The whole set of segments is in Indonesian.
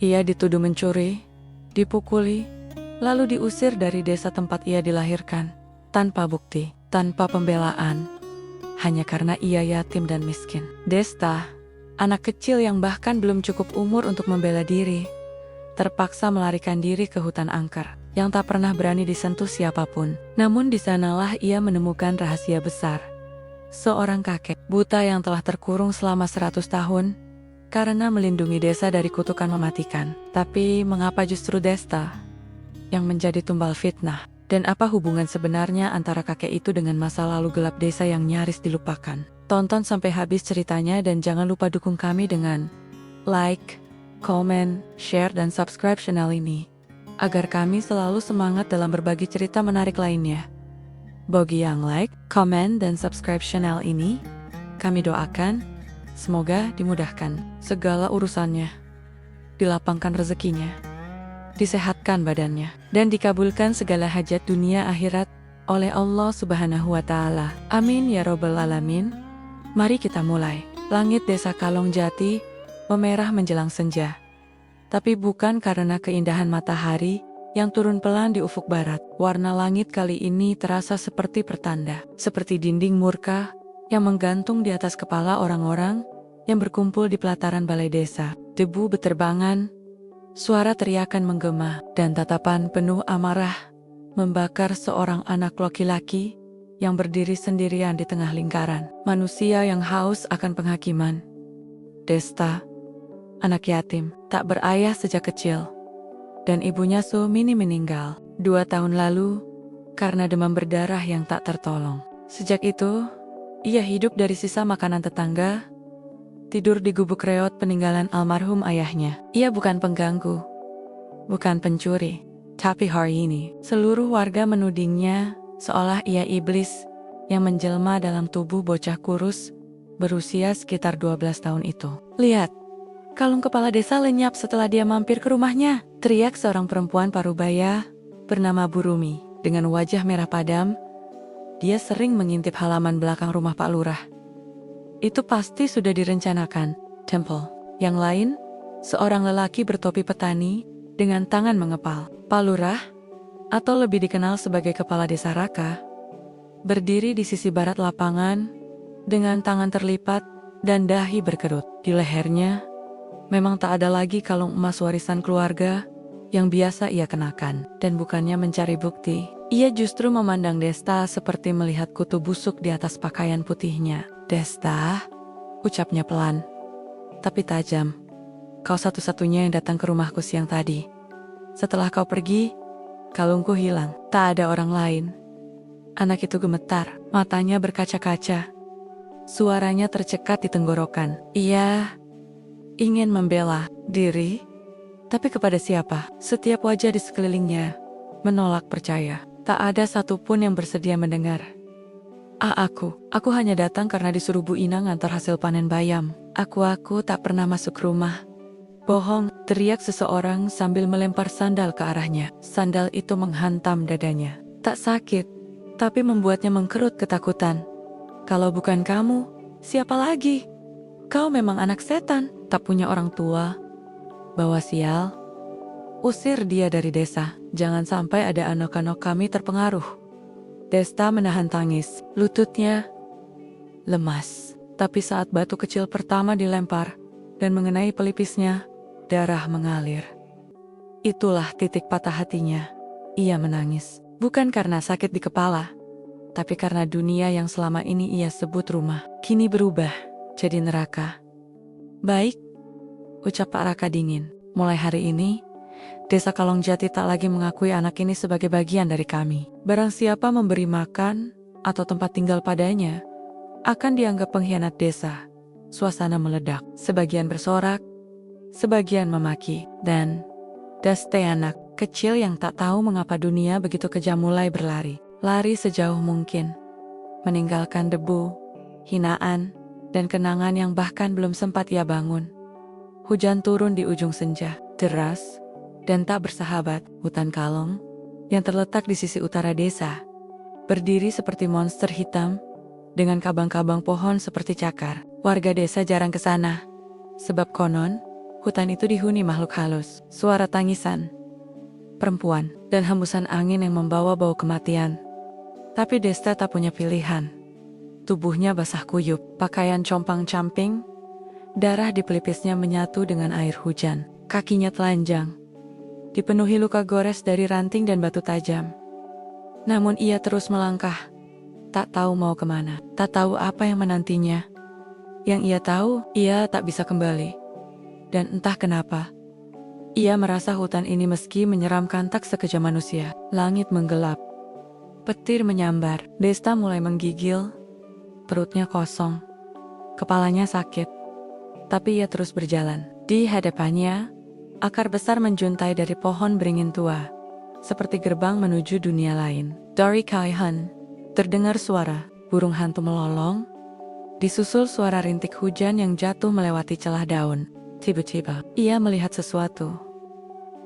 Ia dituduh mencuri, dipukuli, lalu diusir dari desa tempat ia dilahirkan, tanpa bukti, tanpa pembelaan, hanya karena ia yatim dan miskin. Desta, anak kecil yang bahkan belum cukup umur untuk membela diri, terpaksa melarikan diri ke hutan angker yang tak pernah berani disentuh siapapun. Namun di sanalah ia menemukan rahasia besar. Seorang kakek buta yang telah terkurung selama 100 tahun karena melindungi desa dari kutukan mematikan. Tapi mengapa justru Desta yang menjadi tumbal fitnah? Dan apa hubungan sebenarnya antara kakek itu dengan masa lalu gelap desa yang nyaris dilupakan? Tonton sampai habis ceritanya dan jangan lupa dukung kami dengan like, komen, share, dan subscribe channel ini, agar kami selalu semangat dalam berbagi cerita menarik lainnya. Bagi yang like, komen, dan subscribe channel ini, kami doakan semoga dimudahkan segala urusannya, dilapangkan rezekinya, disehatkan badannya, dan dikabulkan segala hajat dunia akhirat oleh Allah Subhanahu wa Ta'ala. Amin ya Robbal Alamin. Mari kita mulai. Langit desa Kalong Jati memerah menjelang senja, tapi bukan karena keindahan matahari yang turun pelan di ufuk barat. Warna langit kali ini terasa seperti pertanda, seperti dinding murka yang menggantung di atas kepala orang-orang yang berkumpul di pelataran balai desa. Debu beterbangan, suara teriakan menggema, dan tatapan penuh amarah membakar seorang anak laki-laki yang berdiri sendirian di tengah lingkaran manusia yang haus akan penghakiman. Desta, anak yatim, tak berayah sejak kecil, dan ibunya Sumini meninggal 2 tahun lalu karena demam berdarah yang tak tertolong. Sejak itu, ia hidup dari sisa makanan tetangga, tidur di gubuk reot peninggalan almarhum ayahnya. Ia bukan pengganggu, bukan pencuri, tapi hari ini seluruh warga menudingnya seolah ia iblis yang menjelma dalam tubuh bocah kurus berusia sekitar 12 tahun itu. Lihat, kalung kepala desa lenyap setelah dia mampir ke rumahnya, teriak seorang perempuan parubaya bernama Burumi. Dengan wajah merah padam, dia sering mengintip halaman belakang rumah Pak Lurah. Itu pasti sudah direncanakan. Temple. Yang lain, seorang lelaki bertopi petani dengan tangan mengepal. Pak Lurah, atau lebih dikenal sebagai Kepala Desa Raka, berdiri di sisi barat lapangan dengan tangan terlipat dan dahi berkerut. Di lehernya memang tak ada lagi kalung emas warisan keluarga yang biasa ia kenakan. Dan bukannya mencari bukti, ia justru memandang Desta seperti melihat kutu busuk di atas pakaian putihnya. Desta, ucapnya pelan, tapi tajam. Kau satu-satunya yang datang ke rumahku siang tadi. Setelah kau pergi, kalungku hilang. Tak ada orang lain. Anak itu gemetar, matanya berkaca-kaca. Suaranya tercekat di tenggorokan. Ia ingin membela diri, tapi kepada siapa? Setiap wajah di sekelilingnya menolak percaya. Tak ada satupun yang bersedia mendengar. Aku hanya datang karena disuruh Bu Ina ngantar hasil panen bayam. Aku tak pernah masuk rumah. Bohong, teriak seseorang sambil melempar sandal ke arahnya. Sandal itu menghantam dadanya. Tak sakit, tapi membuatnya mengkerut ketakutan. Kalau bukan kamu, siapa lagi? Kau memang anak setan, tak punya orang tua. Bawa sial. Usir dia dari desa, jangan sampai ada anak-anak kami terpengaruh. Desta menahan tangis, lututnya lemas. Tapi saat batu kecil pertama dilempar dan mengenai pelipisnya, darah mengalir. Itulah titik patah hatinya. Ia menangis, bukan karena sakit di kepala, tapi karena dunia yang selama ini ia sebut rumah, kini berubah jadi neraka. Baik, ucap Pak Raka dingin. Mulai hari ini, Desa Kalong Jati tak lagi mengakui anak ini sebagai bagian dari kami. Barang siapa memberi makan atau tempat tinggal padanya, akan dianggap pengkhianat desa. Suasana meledak, sebagian bersorak, sebagian memaki, dan Desta anak kecil yang tak tahu mengapa dunia begitu kejam mulai berlari. Lari sejauh mungkin, meninggalkan debu, hinaan, dan kenangan yang bahkan belum sempat ia bangun. Hujan turun di ujung senja, deras dan tak bersahabat. Hutan Kalong yang terletak di sisi utara desa berdiri seperti monster hitam dengan kabang-kabang pohon seperti cakar. Warga desa jarang ke sana, sebab konon Hutan itu dihuni makhluk halus, suara tangisan perempuan, dan hembusan angin yang membawa bau kematian. Tapi Desta tak punya pilihan. Tubuhnya basah kuyup, pakaian compang-camping, darah di pelipisnya menyatu dengan air hujan. Kakinya telanjang, dipenuhi luka gores dari ranting dan batu tajam. Namun ia terus melangkah, tak tahu mau kemana, tak tahu apa yang menantinya. Yang ia tahu, ia tak bisa kembali. Dan entah kenapa, ia merasa hutan ini meski menyeramkan tak sekejam manusia. Langit menggelap, petir menyambar, Desta mulai menggigil, perutnya kosong, kepalanya sakit. Tapi ia terus berjalan. Di hadapannya, akar besar menjuntai dari pohon beringin tua, seperti gerbang menuju dunia lain. Dari Kaihan, terdengar suara burung hantu melolong, disusul suara rintik hujan yang jatuh melewati celah daun. Tiba-tiba, ia melihat sesuatu.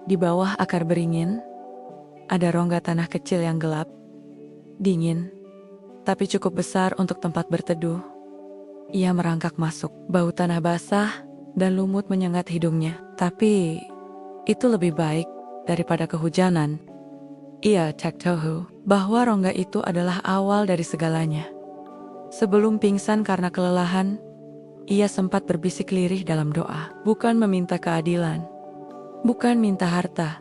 Di bawah akar beringin, ada rongga tanah kecil yang gelap, dingin, tapi cukup besar untuk tempat berteduh. Ia merangkak masuk, bau tanah basah dan lumut menyengat hidungnya. Tapi, itu lebih baik daripada kehujanan. Ia cek tahu bahwa rongga itu adalah awal dari segalanya. Sebelum pingsan karena kelelahan, ia sempat berbisik lirih dalam doa. Bukan meminta keadilan, bukan minta harta.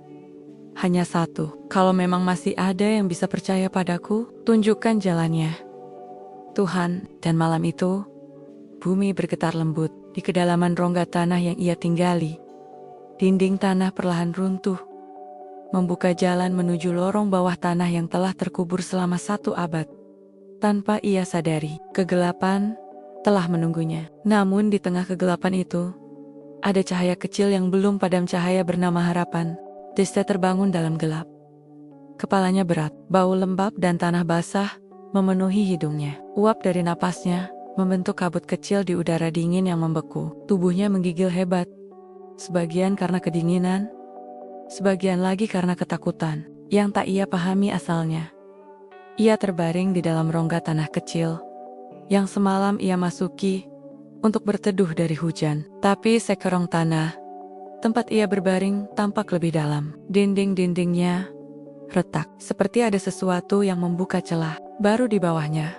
Hanya satu, kalau memang masih ada yang bisa percaya padaku, tunjukkan jalannya, Tuhan. Dan malam itu, bumi bergetar lembut di kedalaman rongga tanah yang ia tinggali. Dinding tanah perlahan runtuh, membuka jalan menuju lorong bawah tanah yang telah terkubur selama 1 abad. Tanpa ia sadari, kegelapan telah menunggunya. Namun di tengah kegelapan itu, ada cahaya kecil yang belum padam, cahaya bernama harapan. Desta terbangun dalam gelap. Kepalanya berat, bau lembab dan tanah basah memenuhi hidungnya. Uap dari napasnya membentuk kabut kecil di udara dingin yang membeku. Tubuhnya menggigil hebat, sebagian karena kedinginan, sebagian lagi karena ketakutan yang tak ia pahami asalnya. Ia terbaring di dalam rongga tanah kecil yang semalam ia masuki untuk berteduh dari hujan. Tapi sekerong tanah tempat ia berbaring tampak lebih dalam. Dinding-dindingnya retak, seperti ada sesuatu yang membuka celah. Baru di bawahnya,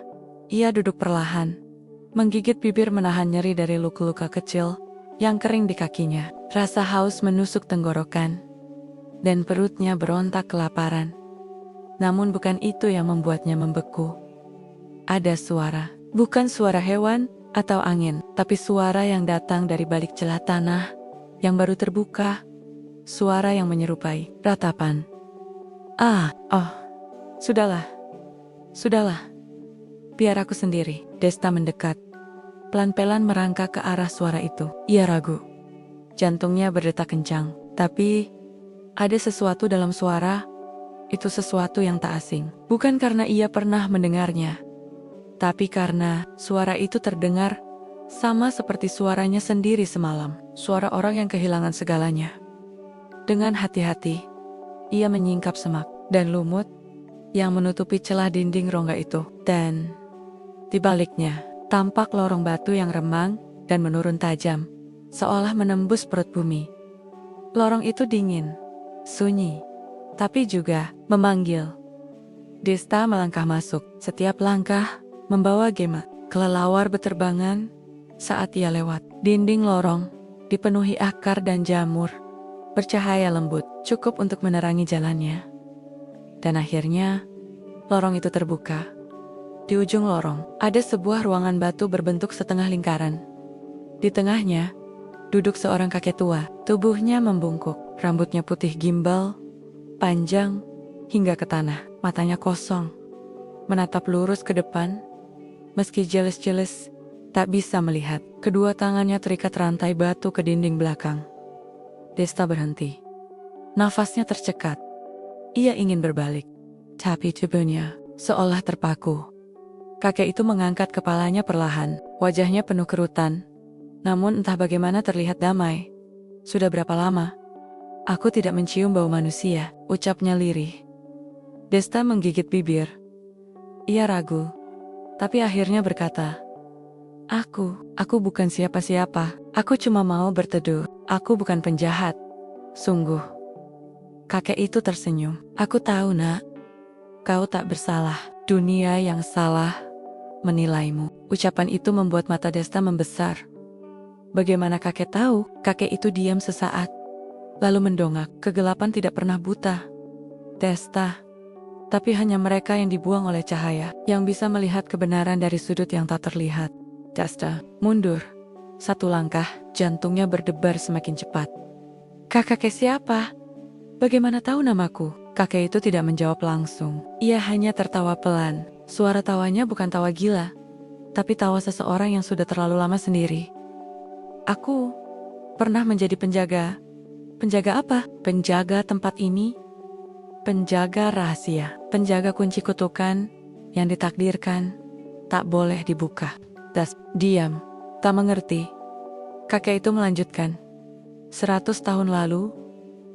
ia duduk perlahan, menggigit bibir menahan nyeri dari luka-luka kecil yang kering di kakinya. Rasa haus menusuk tenggorokan, dan perutnya berontak kelaparan. Namun bukan itu yang membuatnya membeku. Ada suara, bukan suara hewan atau angin, tapi suara yang datang dari balik celah tanah yang baru terbuka. Suara yang menyerupai ratapan. Sudahlah. Biar aku sendiri. Desta mendekat, pelan-pelan merangkak ke arah suara itu. Ia ragu. Jantungnya berdetak kencang. Tapi, ada sesuatu dalam suara. Itu sesuatu yang tak asing. Bukan karena ia pernah mendengarnya, tapi karena suara itu terdengar sama seperti suaranya sendiri semalam. Suara orang yang kehilangan segalanya. Dengan hati-hati, ia menyingkap semak dan lumut yang menutupi celah dinding rongga itu. Dan di baliknya, tampak lorong batu yang remang dan menurun tajam, seolah menembus perut bumi. Lorong itu dingin, sunyi, tapi juga memanggil. Desta melangkah masuk. Setiap langkah membawa gema. Kelelawar berterbangan saat ia lewat. Dinding lorong dipenuhi akar dan jamur, bercahaya lembut, cukup untuk menerangi jalannya. Dan akhirnya, lorong itu terbuka. Di ujung lorong, ada sebuah ruangan batu berbentuk setengah lingkaran. Di tengahnya, duduk seorang kakek tua. Tubuhnya membungkuk, rambutnya putih gimbal, panjang, hingga ke tanah. Matanya kosong, menatap lurus ke depan. Meski jelas-jelas tak bisa melihat. Kedua tangannya terikat rantai batu ke dinding belakang. Desta berhenti. Nafasnya tercekat. Ia ingin berbalik, tapi tubuhnya seolah terpaku. Kakek itu mengangkat kepalanya perlahan. Wajahnya penuh kerutan, namun entah bagaimana terlihat damai. Sudah berapa lama aku tidak mencium bau manusia, ucapnya lirih. Desta menggigit bibir. Ia ragu, tapi akhirnya berkata, Aku bukan siapa-siapa. Aku cuma mau berteduh. Aku bukan penjahat. Sungguh. Kakek itu tersenyum. Aku tahu, Nak. Kau tak bersalah. Dunia yang salah menilaimu. Ucapan itu membuat mata Desta membesar. Bagaimana kakek tahu? Kakek itu diam sesaat, lalu mendongak. Kegelapan tidak pernah buta, Desta. Tapi hanya mereka yang dibuang oleh cahaya, yang bisa melihat kebenaran dari sudut yang tak terlihat. Desta mundur. Satu langkah, jantungnya berdebar semakin cepat. Kakek siapa? Bagaimana tahu namaku? Kakek itu tidak menjawab langsung. Ia hanya tertawa pelan. Suara tawanya bukan tawa gila, tapi tawa seseorang yang sudah terlalu lama sendiri. Aku pernah menjadi penjaga. Penjaga apa? Penjaga tempat ini. Penjaga rahasia. Penjaga kunci kutukan yang ditakdirkan tak boleh dibuka. Diam. Tak mengerti. Kakek itu melanjutkan. 100 tahun lalu,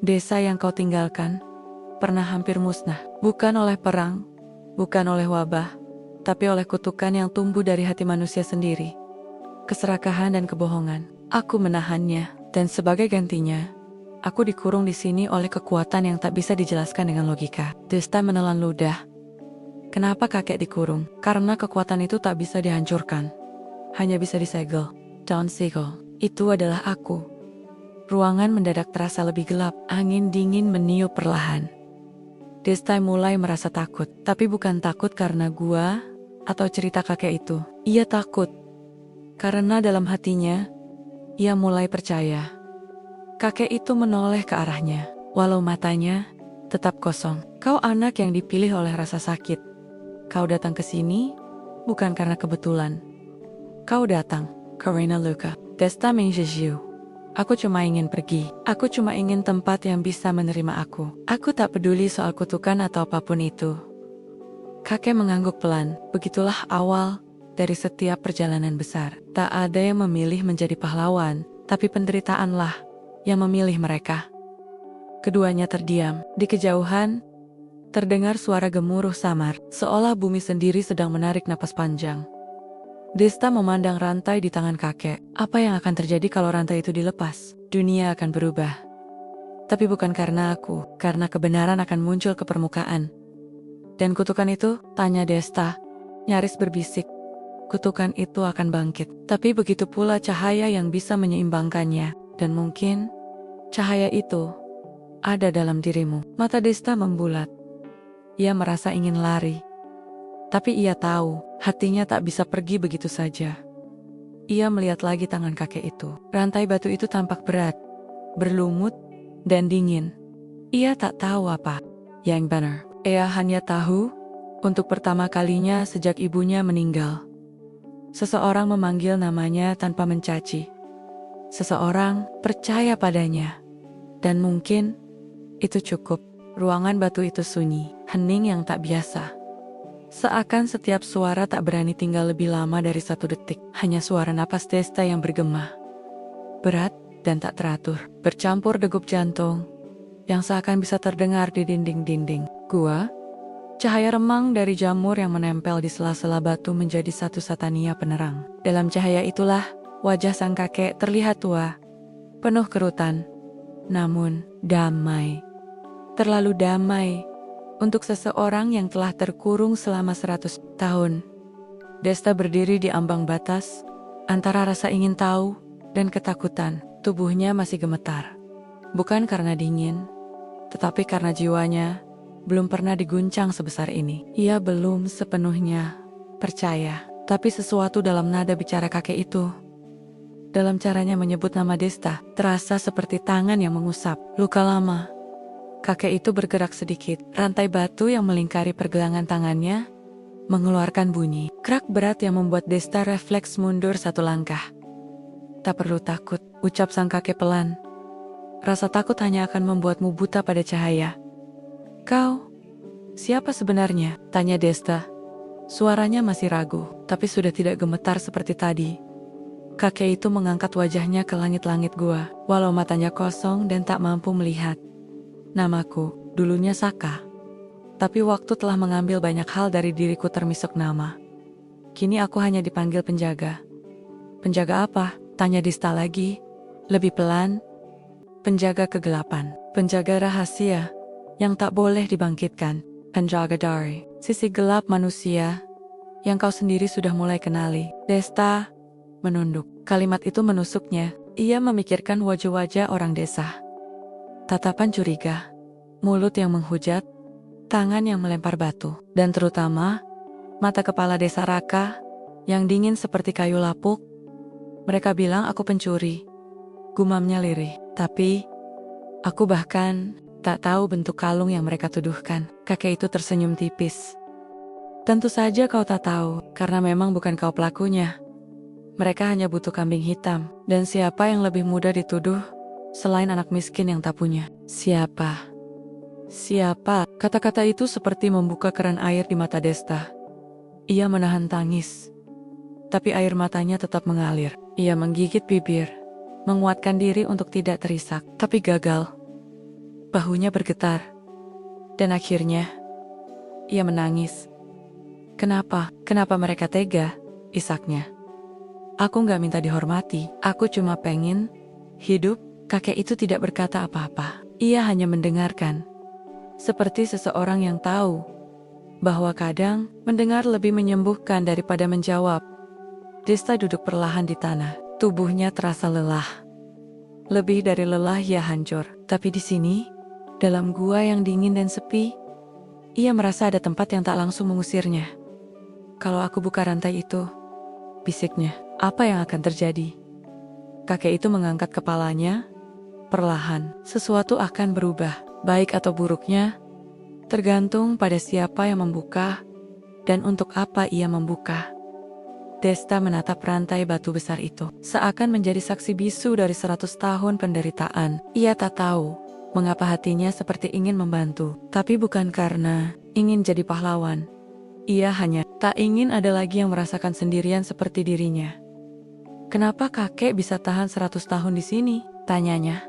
desa yang kau tinggalkan pernah hampir musnah. Bukan oleh perang, bukan oleh wabah, tapi oleh kutukan yang tumbuh dari hati manusia sendiri. Keserakahan dan kebohongan. Aku menahannya, dan sebagai gantinya, aku dikurung di sini oleh kekuatan yang tak bisa dijelaskan dengan logika. Desta menelan ludah. Kenapa kakek dikurung? Karena kekuatan itu tak bisa dihancurkan. Hanya bisa disegel. Daun segel. Itu adalah aku. Ruangan mendadak terasa lebih gelap. Angin dingin meniup perlahan. Desta mulai merasa takut. Tapi bukan takut karena gua atau cerita kakek itu. Ia takut karena dalam hatinya, ia mulai percaya. Kakek itu menoleh ke arahnya, walau matanya tetap kosong. Kau anak yang dipilih oleh rasa sakit. Kau datang ke sini bukan karena kebetulan. Kau datang karena luka. Desta menjeju. Aku cuma ingin pergi. Aku cuma ingin tempat yang bisa menerima aku. Aku tak peduli soal kutukan atau apapun itu. Kakek mengangguk pelan. Begitulah awal dari setiap perjalanan besar. Tak ada yang memilih menjadi pahlawan, tapi penderitaanlah yang memilih mereka. Keduanya terdiam. Di kejauhan, terdengar suara gemuruh samar, seolah bumi sendiri sedang menarik napas panjang. Desta memandang rantai di tangan kakek. Apa yang akan terjadi kalau rantai itu dilepas? Dunia akan berubah. Tapi bukan karena aku, karena kebenaran akan muncul ke permukaan. Dan kutukan itu? Tanya Desta, nyaris berbisik. Kutukan itu akan bangkit. Tapi begitu pula cahaya yang bisa menyeimbangkannya. Dan mungkin, cahaya itu ada dalam dirimu. Mata Desta membulat. Ia merasa ingin lari. Tapi ia tahu, hatinya tak bisa pergi begitu saja. Ia melihat lagi tangan kakek itu. Rantai batu itu tampak berat, berlumut, dan dingin. Ia tak tahu apa yang benar. Ia hanya tahu, untuk pertama kalinya sejak ibunya meninggal, seseorang memanggil namanya tanpa mencaci. Seseorang percaya padanya. Dan mungkin, itu cukup. Ruangan batu itu sunyi, hening yang tak biasa. Seakan setiap suara tak berani tinggal lebih lama dari 1 detik. Hanya suara napas Desta yang bergema. Berat dan tak teratur. Bercampur degup jantung. Yang seakan bisa terdengar di dinding-dinding. Gua, cahaya remang dari jamur yang menempel di sela-sela batu menjadi satu satania penerang. Dalam cahaya itulah, wajah sang kakek terlihat tua. Penuh kerutan. Namun, damai. Terlalu damai untuk seseorang yang telah terkurung selama 100 tahun. Desta berdiri di ambang batas, antara rasa ingin tahu dan ketakutan. Tubuhnya masih gemetar. Bukan karena dingin, tetapi karena jiwanya belum pernah diguncang sebesar ini. Ia belum sepenuhnya percaya. Tapi sesuatu dalam nada bicara kakek itu, dalam caranya menyebut nama Desta, terasa seperti tangan yang mengusap. Luka lama. Kakek itu bergerak sedikit. Rantai batu yang melingkari pergelangan tangannya mengeluarkan bunyi. Krak berat yang membuat Desta refleks mundur 1 langkah. Tak perlu takut, ucap sang kakek pelan. Rasa takut hanya akan membuatmu buta pada cahaya. Kau, siapa sebenarnya? Tanya Desta. Suaranya masih ragu, tapi sudah tidak gemetar seperti tadi. Kakek itu mengangkat wajahnya ke langit-langit gua, walau matanya kosong dan tak mampu melihat. Namaku, dulunya Saka. Tapi waktu telah mengambil banyak hal dari diriku termasuk nama. Kini aku hanya dipanggil penjaga. Penjaga apa? Tanya Desta lagi, lebih pelan, penjaga kegelapan, penjaga rahasia yang tak boleh dibangkitkan, penjaga dari sisi gelap manusia yang kau sendiri sudah mulai kenali. Desta menunduk. Kalimat itu menusuknya. Ia memikirkan wajah-wajah orang desa. Tatapan curiga, mulut yang menghujat, tangan yang melempar batu, dan terutama mata kepala desa Raka yang dingin seperti kayu lapuk. Mereka bilang aku pencuri, gumamnya lirih. Tapi aku bahkan tak tahu bentuk kalung yang mereka tuduhkan. Kakek itu tersenyum tipis. Tentu saja kau tak tahu, karena memang bukan kau pelakunya. Mereka hanya butuh kambing hitam. Dan siapa yang lebih mudah dituduh selain anak miskin yang tak punya? Siapa? Siapa? Kata-kata itu seperti membuka keran air di mata Desta. Ia menahan tangis, tapi air matanya tetap mengalir. Ia menggigit bibir, menguatkan diri untuk tidak terisak, tapi gagal. Bahunya bergetar, dan akhirnya ia menangis. Kenapa? Kenapa mereka tega? Isaknya. Aku gak minta dihormati, aku cuma pengen hidup. Kakek itu tidak berkata apa-apa. Ia hanya mendengarkan. Seperti seseorang yang tahu bahwa kadang mendengar lebih menyembuhkan daripada menjawab. Desta duduk perlahan di tanah. Tubuhnya terasa lelah. Lebih dari lelah, ia hancur. Tapi di sini, dalam gua yang dingin dan sepi, ia merasa ada tempat yang tak langsung mengusirnya. Kalau aku buka rantai itu, bisiknya, apa yang akan terjadi? Kakek itu mengangkat kepalanya. Perlahan, sesuatu akan berubah, baik atau buruknya, tergantung pada siapa yang membuka dan untuk apa ia membuka. Desta menatap rantai batu besar itu, seakan menjadi saksi bisu dari 100 tahun penderitaan. Ia tak tahu mengapa hatinya seperti ingin membantu, tapi bukan karena ingin jadi pahlawan. Ia hanya tak ingin ada lagi yang merasakan sendirian seperti dirinya. Kenapa kakek bisa tahan 100 tahun di sini? Tanyanya.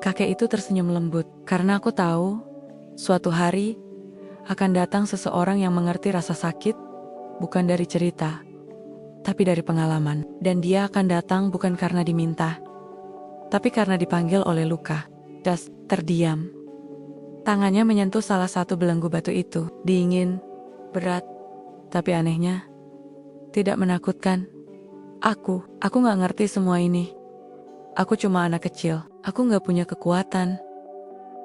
Kakek itu tersenyum lembut. Karena aku tahu, suatu hari akan datang seseorang yang mengerti rasa sakit, bukan dari cerita, tapi dari pengalaman. Dan dia akan datang bukan karena diminta, tapi karena dipanggil oleh luka. Das terdiam. Tangannya menyentuh salah satu belenggu batu itu. Dingin, berat, tapi anehnya tidak menakutkan. Aku gak ngerti semua ini. Aku cuma anak kecil. Aku gak punya kekuatan,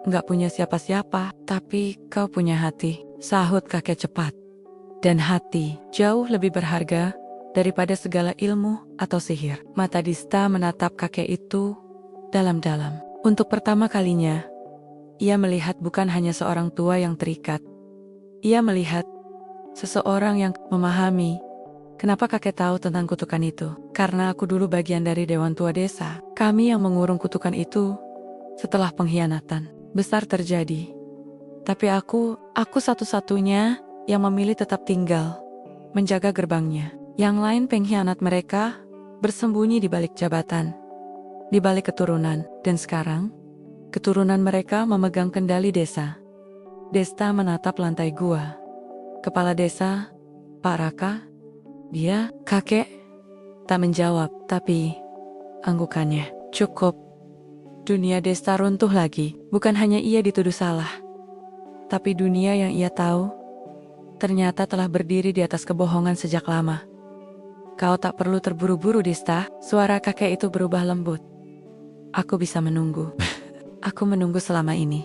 gak punya siapa-siapa. Tapi kau punya hati, sahut kakek cepat. Dan hati jauh lebih berharga daripada segala ilmu atau sihir. Mata Desta menatap kakek itu dalam-dalam. Untuk pertama kalinya, ia melihat bukan hanya seorang tua yang terikat. Ia melihat seseorang yang memahami. Kenapa kakek tahu tentang kutukan itu? Karena aku dulu bagian dari Dewan Tua Desa. Kami yang mengurung kutukan itu setelah pengkhianatan besar terjadi. Tapi aku satu-satunya yang memilih tetap tinggal, menjaga gerbangnya. Yang lain pengkhianat mereka bersembunyi di balik jabatan, di balik keturunan. Dan sekarang, keturunan mereka memegang kendali desa. Desta menatap lantai gua. Kepala desa, Pak Raka, dia, kakek, tak menjawab, tapi anggukannya cukup. Dunia Desta runtuh lagi. Bukan hanya ia dituduh salah, tapi dunia yang ia tahu ternyata telah berdiri di atas kebohongan sejak lama. Kau tak perlu terburu-buru, Desta. Suara kakek itu berubah lembut. Aku bisa menunggu. Aku menunggu selama ini.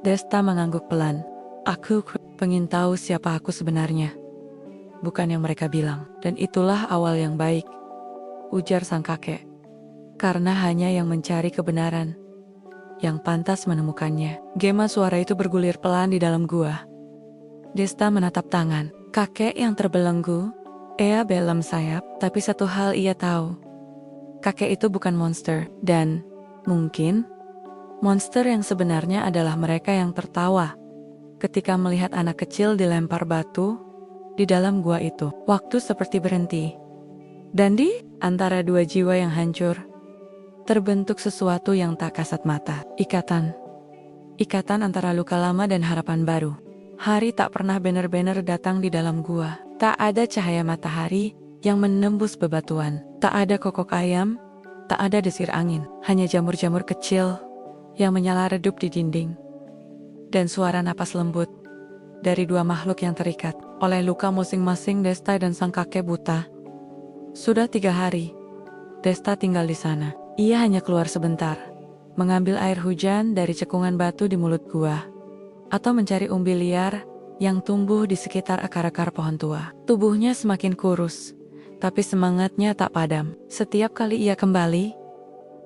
Desta mengangguk pelan. Aku pengen tahu siapa aku sebenarnya. Bukan yang mereka bilang. Dan itulah awal yang baik, ujar sang kakek. Karena hanya yang mencari kebenaran yang pantas menemukannya. Gema suara itu bergulir pelan di dalam gua. Desta menatap tangan kakek yang terbelenggu. Ia belem sayap, tapi satu hal ia tahu. Kakek itu bukan monster. Dan mungkin monster yang sebenarnya adalah mereka yang tertawa ketika melihat anak kecil dilempar batu di dalam gua itu. Waktu seperti berhenti. Dan di antara dua jiwa yang hancur, terbentuk sesuatu yang tak kasat mata. Ikatan. Ikatan antara luka lama dan harapan baru. Hari tak pernah benar-benar datang di dalam gua. Tak ada cahaya matahari yang menembus bebatuan. Tak ada kokok ayam Tak ada desir angin, hanya jamur-jamur kecil yang menyala redup di dinding. Dan suara napas lembut dari dua makhluk yang terikat oleh luka masing-masing. Desta dan sang kakek buta. Sudah 3 hari, Desta tinggal di sana. Ia hanya keluar sebentar, mengambil air hujan dari cekungan batu di mulut gua, atau mencari umbi liar yang tumbuh di sekitar akar-akar pohon tua. Tubuhnya semakin kurus, tapi semangatnya tak padam. Setiap kali ia kembali,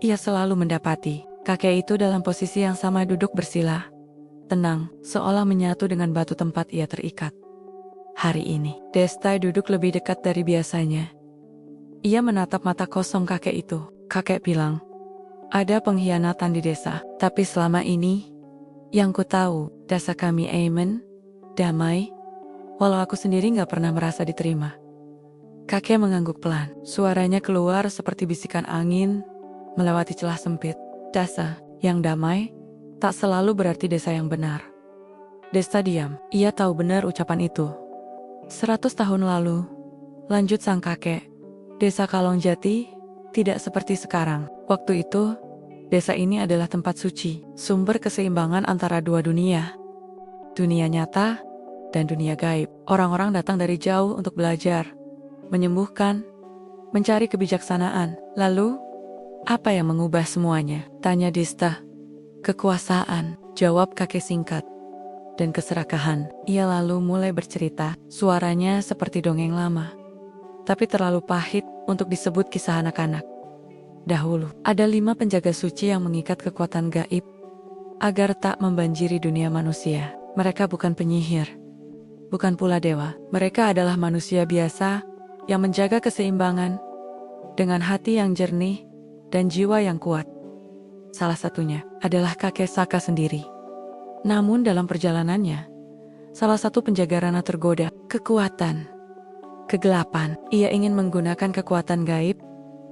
ia selalu mendapati kakek itu dalam posisi yang sama, duduk bersila, tenang, seolah menyatu dengan batu tempat ia terikat. Hari ini, Desta duduk lebih dekat dari biasanya. Ia menatap mata kosong kakek itu. Kakek bilang, ada pengkhianatan di desa, tapi selama ini, yang ku tahu, desa kami aman, damai, walau aku sendiri gak pernah merasa diterima. Kakek mengangguk pelan, suaranya keluar seperti bisikan angin, melewati celah sempit. Desa yang damai, tak selalu berarti desa yang benar. Desta diam, ia tahu benar ucapan itu. 100 tahun lalu, lanjut sang kakek, desa Kalongjati tidak seperti sekarang. Waktu itu, desa ini adalah tempat suci, sumber keseimbangan antara dua dunia. Dunia nyata dan dunia gaib. Orang-orang datang dari jauh untuk belajar, menyembuhkan, mencari kebijaksanaan. Lalu, apa yang mengubah semuanya? Tanya Desta. Kekuasaan, jawab kakek singkat. Dan keserakahan. Ia lalu mulai bercerita, suaranya seperti dongeng lama, tapi terlalu pahit untuk disebut kisah anak-anak. Dahulu, ada 5 penjaga suci yang mengikat kekuatan gaib agar tak membanjiri dunia manusia. Mereka bukan penyihir, bukan pula dewa. Mereka adalah manusia biasa yang menjaga keseimbangan dengan hati yang jernih dan jiwa yang kuat. Salah satunya adalah kakek Saka sendiri. Namun dalam perjalanannya, salah satu penjaga Rana tergoda kekuatan, kegelapan. Ia ingin menggunakan kekuatan gaib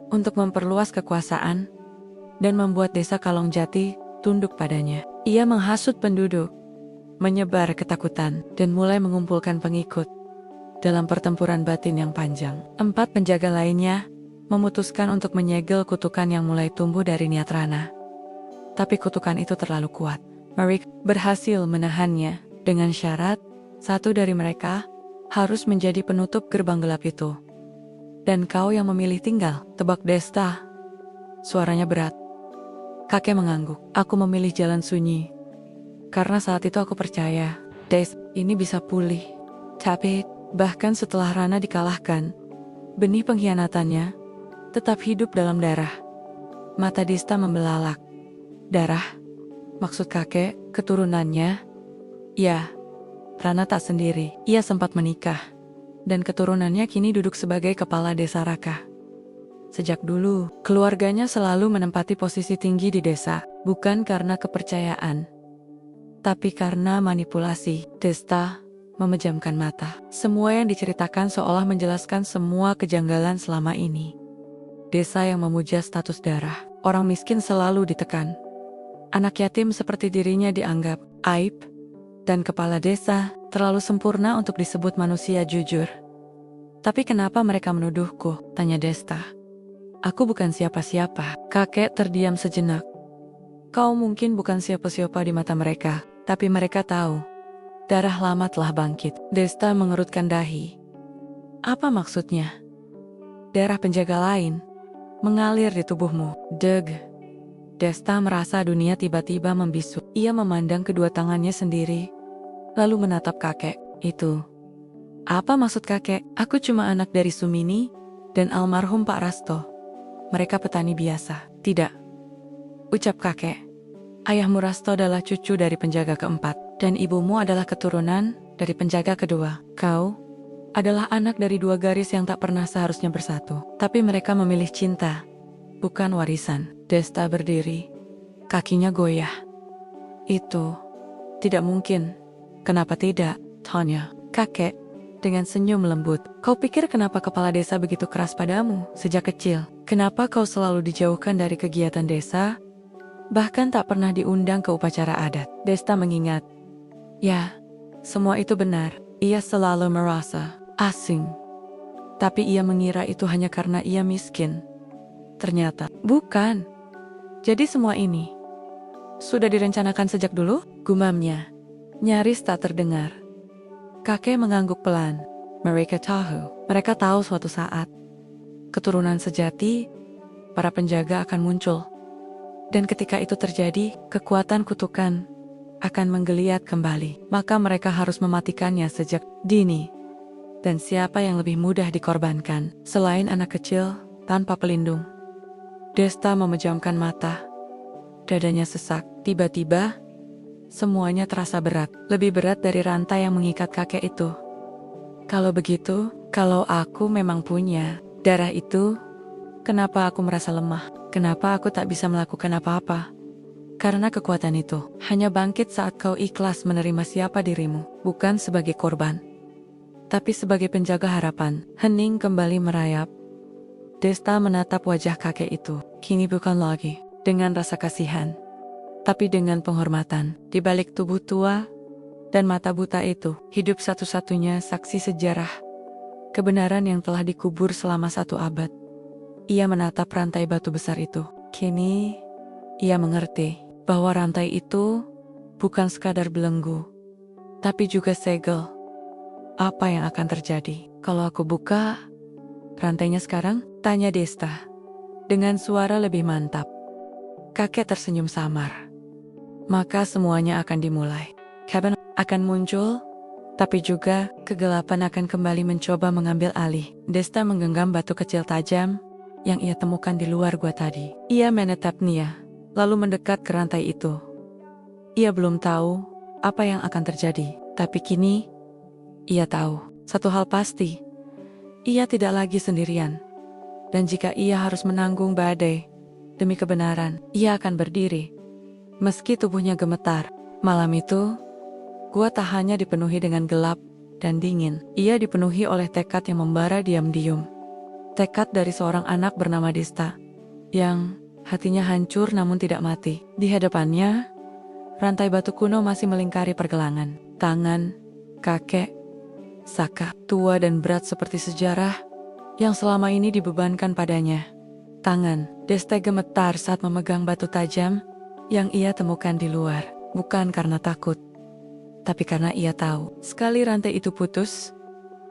untuk memperluas kekuasaan dan membuat desa Kalongjati tunduk padanya. Ia menghasut penduduk, menyebar ketakutan, dan mulai mengumpulkan pengikut. Dalam pertempuran batin yang panjang, 4 penjaga lainnya memutuskan untuk menyegel kutukan yang mulai tumbuh dari niat Rana. Tapi kutukan itu terlalu kuat. Mereka berhasil menahannya dengan syarat satu dari mereka harus menjadi penutup gerbang gelap itu. Dan kau yang memilih tinggal, tebak Desta. Suaranya berat. Kakek mengangguk. Aku memilih jalan sunyi. Karena saat itu aku percaya, Des, ini bisa pulih. Tapi, bahkan setelah Rana dikalahkan, benih pengkhianatannya tetap hidup dalam darah. Mata Desta membelalak. Darah? Maksud kakek, keturunannya? Ya, Rana tak sendiri. Ia sempat menikah. Dan keturunannya kini duduk sebagai kepala desa Raka. Sejak dulu, keluarganya selalu menempati posisi tinggi di desa. Bukan karena kepercayaan, tapi karena manipulasi. Desta memejamkan mata. Semua yang diceritakan seolah menjelaskan semua kejanggalan selama ini. Desa yang memuja status darah. Orang miskin selalu ditekan. Anak yatim seperti dirinya dianggap aib, dan kepala desa terlalu sempurna untuk disebut manusia jujur. Tapi kenapa mereka menuduhku? Tanya Desta. Aku bukan siapa-siapa. Kakek terdiam sejenak. Kau mungkin bukan siapa-siapa di mata mereka, tapi mereka tahu. Darah lama telah bangkit. Desta mengerutkan dahi. Apa maksudnya? Darah penjaga lain mengalir di tubuhmu. Deg. Desta merasa dunia tiba-tiba membisu. Ia memandang kedua tangannya sendiri, lalu menatap kakek. Itu. Apa maksud kakek? Aku cuma anak dari Sumini dan almarhum Pak Rasto. Mereka petani biasa. Tidak. Ucap kakek. Ayahmu Rasto adalah cucu dari penjaga keempat, dan ibumu adalah keturunan dari penjaga kedua. Kau adalah anak dari 2 garis yang tak pernah seharusnya bersatu. Tapi mereka memilih cinta, bukan warisan. Desta berdiri. Kakinya goyah. Itu tidak mungkin. Kenapa tidak? Tanya kakek dengan senyum lembut. Kau pikir kenapa kepala desa begitu keras padamu sejak kecil? Kenapa kau selalu dijauhkan dari kegiatan desa? Bahkan tak pernah diundang ke upacara adat. Desta mengingat. Ya, semua itu benar. Ia selalu merasa asing. Tapi ia mengira itu hanya karena ia miskin. Ternyata, bukan. Jadi semua ini sudah direncanakan sejak dulu? Gumamnya. Nyaris tak terdengar. Kakek mengangguk pelan. Mereka tahu suatu saat keturunan sejati, para penjaga akan muncul. Dan ketika itu terjadi, kekuatan kutukan akan menggeliat kembali. Maka mereka harus mematikannya sejak dini. Dan siapa yang lebih mudah dikorbankan selain anak kecil tanpa pelindung? Desta memejamkan mata. Dadanya sesak. Tiba-tiba, semuanya terasa berat. Lebih berat dari rantai yang mengikat kakek itu. Kalau begitu, kalau aku memang punya darah itu, kenapa aku merasa lemah? Kenapa aku tak bisa melakukan apa-apa? Karena kekuatan itu hanya bangkit saat kau ikhlas menerima siapa dirimu, bukan sebagai korban, tapi sebagai penjaga harapan. Hening kembali merayap. Desta menatap wajah kakek itu. Kini bukan lagi dengan rasa kasihan, tapi dengan penghormatan. Di balik tubuh tua dan mata buta itu, hidup satu-satunya saksi sejarah kebenaran yang telah dikubur selama 1 abad. Ia menatap rantai batu besar itu. Kini, ia mengerti bahwa rantai itu bukan sekadar belenggu, tapi juga segel. Apa yang akan terjadi kalau aku buka rantainya sekarang? Tanya Desta dengan suara lebih mantap. Kakek tersenyum samar. Maka semuanya akan dimulai. Kapan akan muncul, tapi juga kegelapan akan kembali mencoba mengambil alih. Desta menggenggam batu kecil tajam yang ia temukan di luar gua tadi. Ia menatapnya, lalu mendekat ke rantai itu. Ia belum tahu apa yang akan terjadi, tapi kini ia tahu satu hal pasti. Ia tidak lagi sendirian. Dan jika ia harus menanggung badai demi kebenaran, ia akan berdiri. Meski tubuhnya gemetar, malam itu, gua tak hanya dipenuhi dengan gelap dan dingin. Ia dipenuhi oleh tekad yang membara diam-diam. Tekad dari seorang anak bernama Desta, yang hatinya hancur namun tidak mati. Di hadapannya, rantai batu kuno masih melingkari pergelangan. Tangan kakek Saka, tua dan berat seperti sejarah, yang selama ini dibebankan padanya. Tangan Desta gemetar saat memegang batu tajam yang ia temukan di luar. Bukan karena takut, tapi karena ia tahu, sekali rantai itu putus,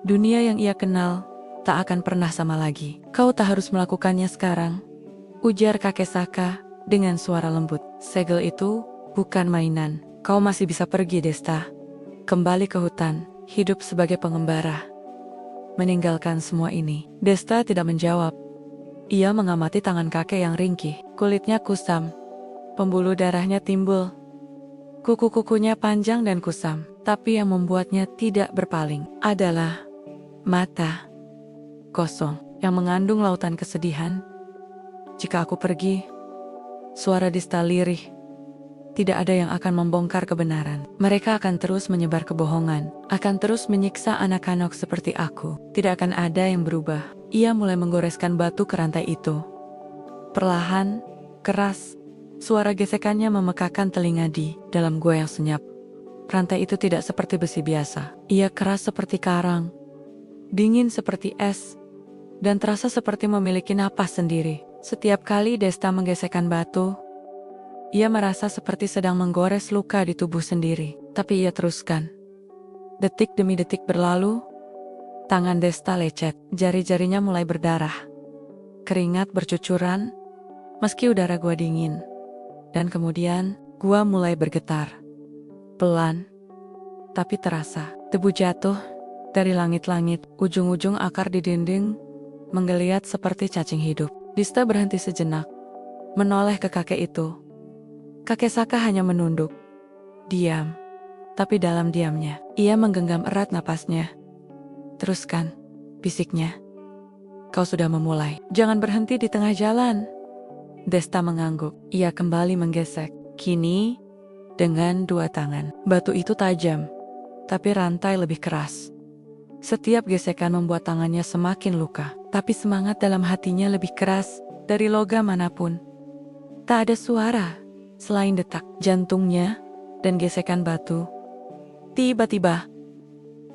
dunia yang ia kenal tak akan pernah sama lagi. Kau tak harus melakukannya sekarang, ujar kakek Saka dengan suara lembut. Segel itu bukan mainan. Kau masih bisa pergi, Desta. Kembali ke hutan, hidup sebagai pengembara. Meninggalkan semua ini. Desta tidak menjawab. Ia mengamati tangan kakek yang ringkih. Kulitnya kusam. Pembuluh darahnya timbul. Kuku-kukunya panjang dan kusam. Tapi yang membuatnya tidak berpaling adalah mata kosong yang mengandung lautan kesedihan. Jika aku pergi, suara Desta lirih, tidak ada yang akan membongkar kebenaran. Mereka akan terus menyebar kebohongan, akan terus menyiksa anak-anak seperti aku. Tidak akan ada yang berubah. Ia mulai menggoreskan batu ke rantai itu. Perlahan, keras, suara gesekannya memekakan telinga di dalam gua yang senyap. Rantai itu tidak seperti besi biasa. Ia keras seperti karang, dingin seperti es, dan terasa seperti memiliki napas sendiri. Setiap kali Desta menggesekkan batu, ia merasa seperti sedang menggores luka di tubuh sendiri. Tapi ia teruskan. Detik demi detik berlalu, tangan Desta lecet, jari-jarinya mulai berdarah. Keringat bercucuran, meski udara gua dingin. Dan kemudian, gua mulai bergetar. Pelan, tapi terasa. Debu jatuh dari langit-langit, ujung-ujung akar di dinding menggeliat seperti cacing hidup. Desta berhenti sejenak, menoleh ke kakek itu. Kakek Saka hanya menunduk, diam. Tapi dalam diamnya, ia menggenggam erat napasnya. Teruskan, bisiknya. Kau sudah memulai. Jangan berhenti di tengah jalan. Desta mengangguk. Ia kembali menggesek. Kini, dengan 2 tangan. Batu itu tajam, tapi rantai lebih keras. Setiap gesekan membuat tangannya semakin luka, tapi semangat dalam hatinya lebih keras dari logam manapun. Tak ada suara selain detak jantungnya dan gesekan batu. Tiba-tiba,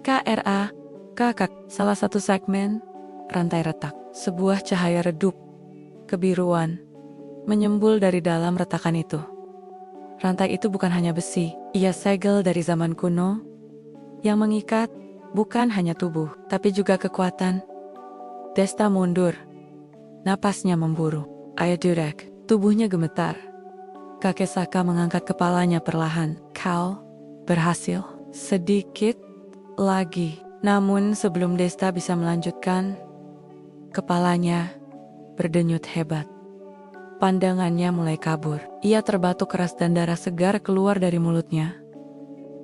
kakak, salah satu segmen rantai retak. Sebuah cahaya redup kebiruan menyembul dari dalam retakan itu. Rantai itu bukan hanya besi, ia segel dari zaman kuno yang mengikat bukan hanya tubuh, tapi juga kekuatan. Desta mundur, napasnya memburu. Ayah Durek, tubuhnya gemetar. Kakek Saka mengangkat kepalanya perlahan. Kau berhasil. Sedikit lagi. Namun sebelum Desta bisa melanjutkan, kepalanya berdenyut hebat. Pandangannya mulai kabur. Ia terbatuk keras dan darah segar keluar dari mulutnya.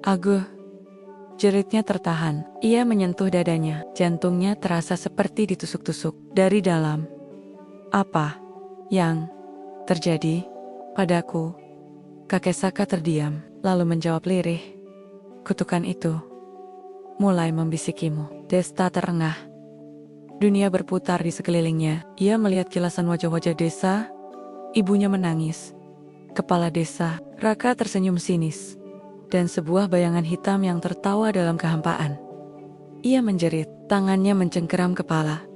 Aguh, jeritnya tertahan. Ia menyentuh dadanya. Jantungnya terasa seperti ditusuk-tusuk dari dalam. Apa yang terjadi padaku? Kakek Saka terdiam, lalu menjawab lirih. Kutukan itu mulai membisikimu. Desta terengah. Dunia berputar di sekelilingnya. Ia melihat kilasan wajah-wajah desa. Ibunya menangis. Kepala desa, Raka tersenyum sinis. Dan sebuah bayangan hitam yang tertawa dalam kehampaan. Ia menjerit, tangannya mencengkeram kepala.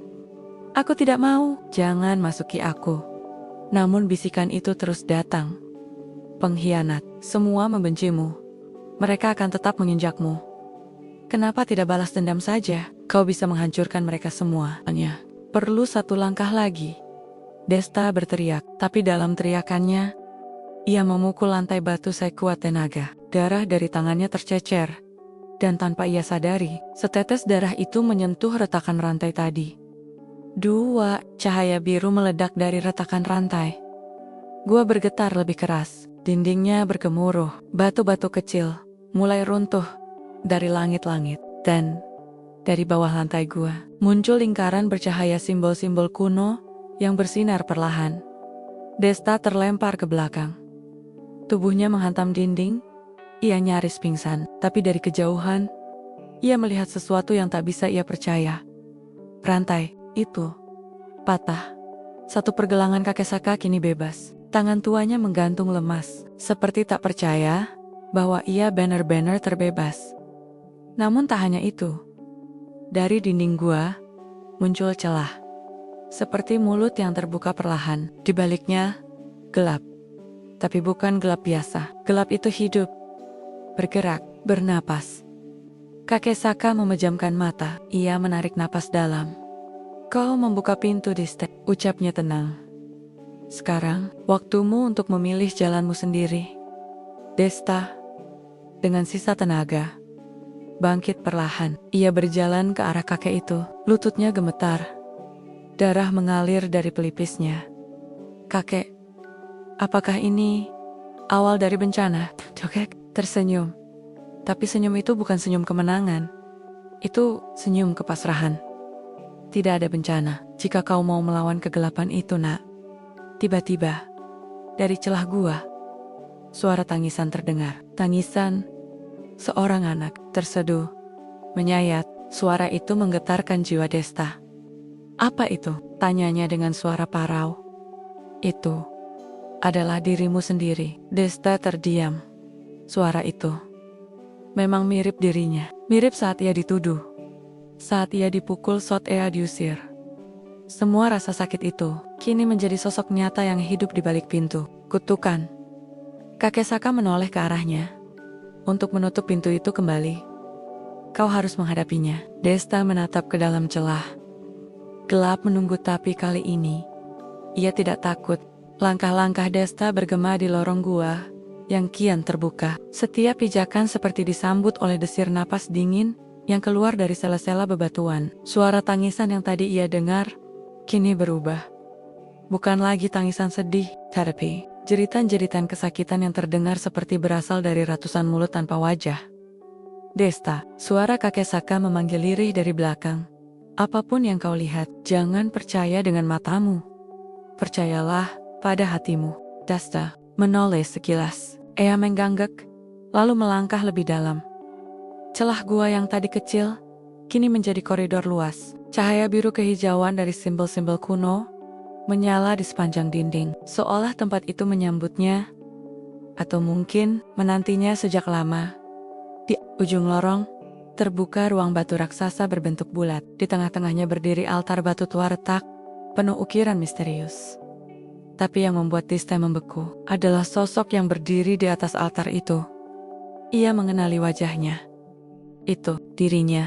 Aku tidak mau, jangan masuki aku. Namun bisikan itu terus datang. Pengkhianat, semua membencimu. Mereka akan tetap menginjakmu. Kenapa tidak balas dendam saja? Kau bisa menghancurkan mereka semua. Hanya perlu satu langkah lagi. Desta berteriak, tapi dalam teriakannya, ia memukul lantai batu sekuat tenaga. Darah dari tangannya tercecer. Dan tanpa ia sadari, setetes darah itu menyentuh retakan rantai tadi. Dua cahaya biru meledak dari retakan rantai. Gua bergetar lebih keras. Dindingnya bergemuruh. Batu-batu kecil mulai runtuh dari langit-langit. Dan dari bawah lantai gua muncul lingkaran bercahaya simbol-simbol kuno yang bersinar perlahan. Desta terlempar ke belakang. Tubuhnya menghantam dinding. Ia nyaris pingsan. Tapi dari kejauhan, ia melihat sesuatu yang tak bisa ia percaya. Rantai itu patah. Satu pergelangan kakek Saka kini bebas. Tangan tuanya menggantung lemas, seperti tak percaya bahwa ia benar-benar terbebas. Namun tak hanya itu. Dari dinding gua muncul celah. Seperti mulut yang terbuka perlahan. Di baliknya, gelap. Tapi bukan gelap biasa. Gelap itu hidup. Bergerak, bernapas. Kakek Saka memejamkan mata. Ia menarik napas dalam. Kau membuka pintu di stek, ucapnya tenang. Sekarang, waktumu untuk memilih jalanmu sendiri. Desta, dengan sisa tenaga, bangkit perlahan. Ia berjalan ke arah kakek itu. Lututnya gemetar. Darah mengalir dari pelipisnya. Kakek, apakah ini awal dari bencana? Kakek tersenyum. Tapi senyum itu bukan senyum kemenangan. Itu senyum kepasrahan. Tidak ada bencana jika kau mau melawan kegelapan itu, nak. Tiba-tiba, dari celah gua, suara tangisan terdengar. Tangisan seorang anak terseduh, menyayat. Suara itu menggetarkan jiwa Desta. Apa itu? Tanyanya dengan suara parau. Itu adalah dirimu sendiri. Desta terdiam. Suara itu memang mirip dirinya. Mirip saat ia dituduh. Saat ia dipukul saat ia diusir. Semua rasa sakit itu kini menjadi sosok nyata yang hidup di balik pintu. Kutukan. Kakek Saka menoleh ke arahnya. Untuk menutup pintu itu kembali. Kau harus menghadapinya. Desta menatap ke dalam celah. Gelap menunggu, tapi kali ini ia tidak takut. Langkah-langkah Desta bergema di lorong gua yang kian terbuka. Setiap pijakan seperti disambut oleh desir napas dingin yang keluar dari sela-sela bebatuan. Suara tangisan yang tadi ia dengar kini berubah. Bukan lagi tangisan sedih, tapi jeritan-jeritan kesakitan yang terdengar seperti berasal dari ratusan mulut tanpa wajah. Desta, suara kakek Saka memanggil lirih dari belakang. Apapun yang kau lihat, jangan percaya dengan matamu. Percayalah pada hatimu. Desta menoleh sekilas. Ia mengganggek, lalu melangkah lebih dalam. Celah gua yang tadi kecil, kini menjadi koridor luas. Cahaya biru kehijauan dari simbol-simbol kuno menyala di sepanjang dinding, seolah tempat itu menyambutnya, atau mungkin menantinya sejak lama. Di ujung lorong, terbuka ruang batu raksasa berbentuk bulat. Di tengah-tengahnya berdiri altar batu tua retak, penuh ukiran misterius. Tapi yang membuat Desta membeku adalah sosok yang berdiri di atas altar itu. Ia mengenali wajahnya. Itu dirinya.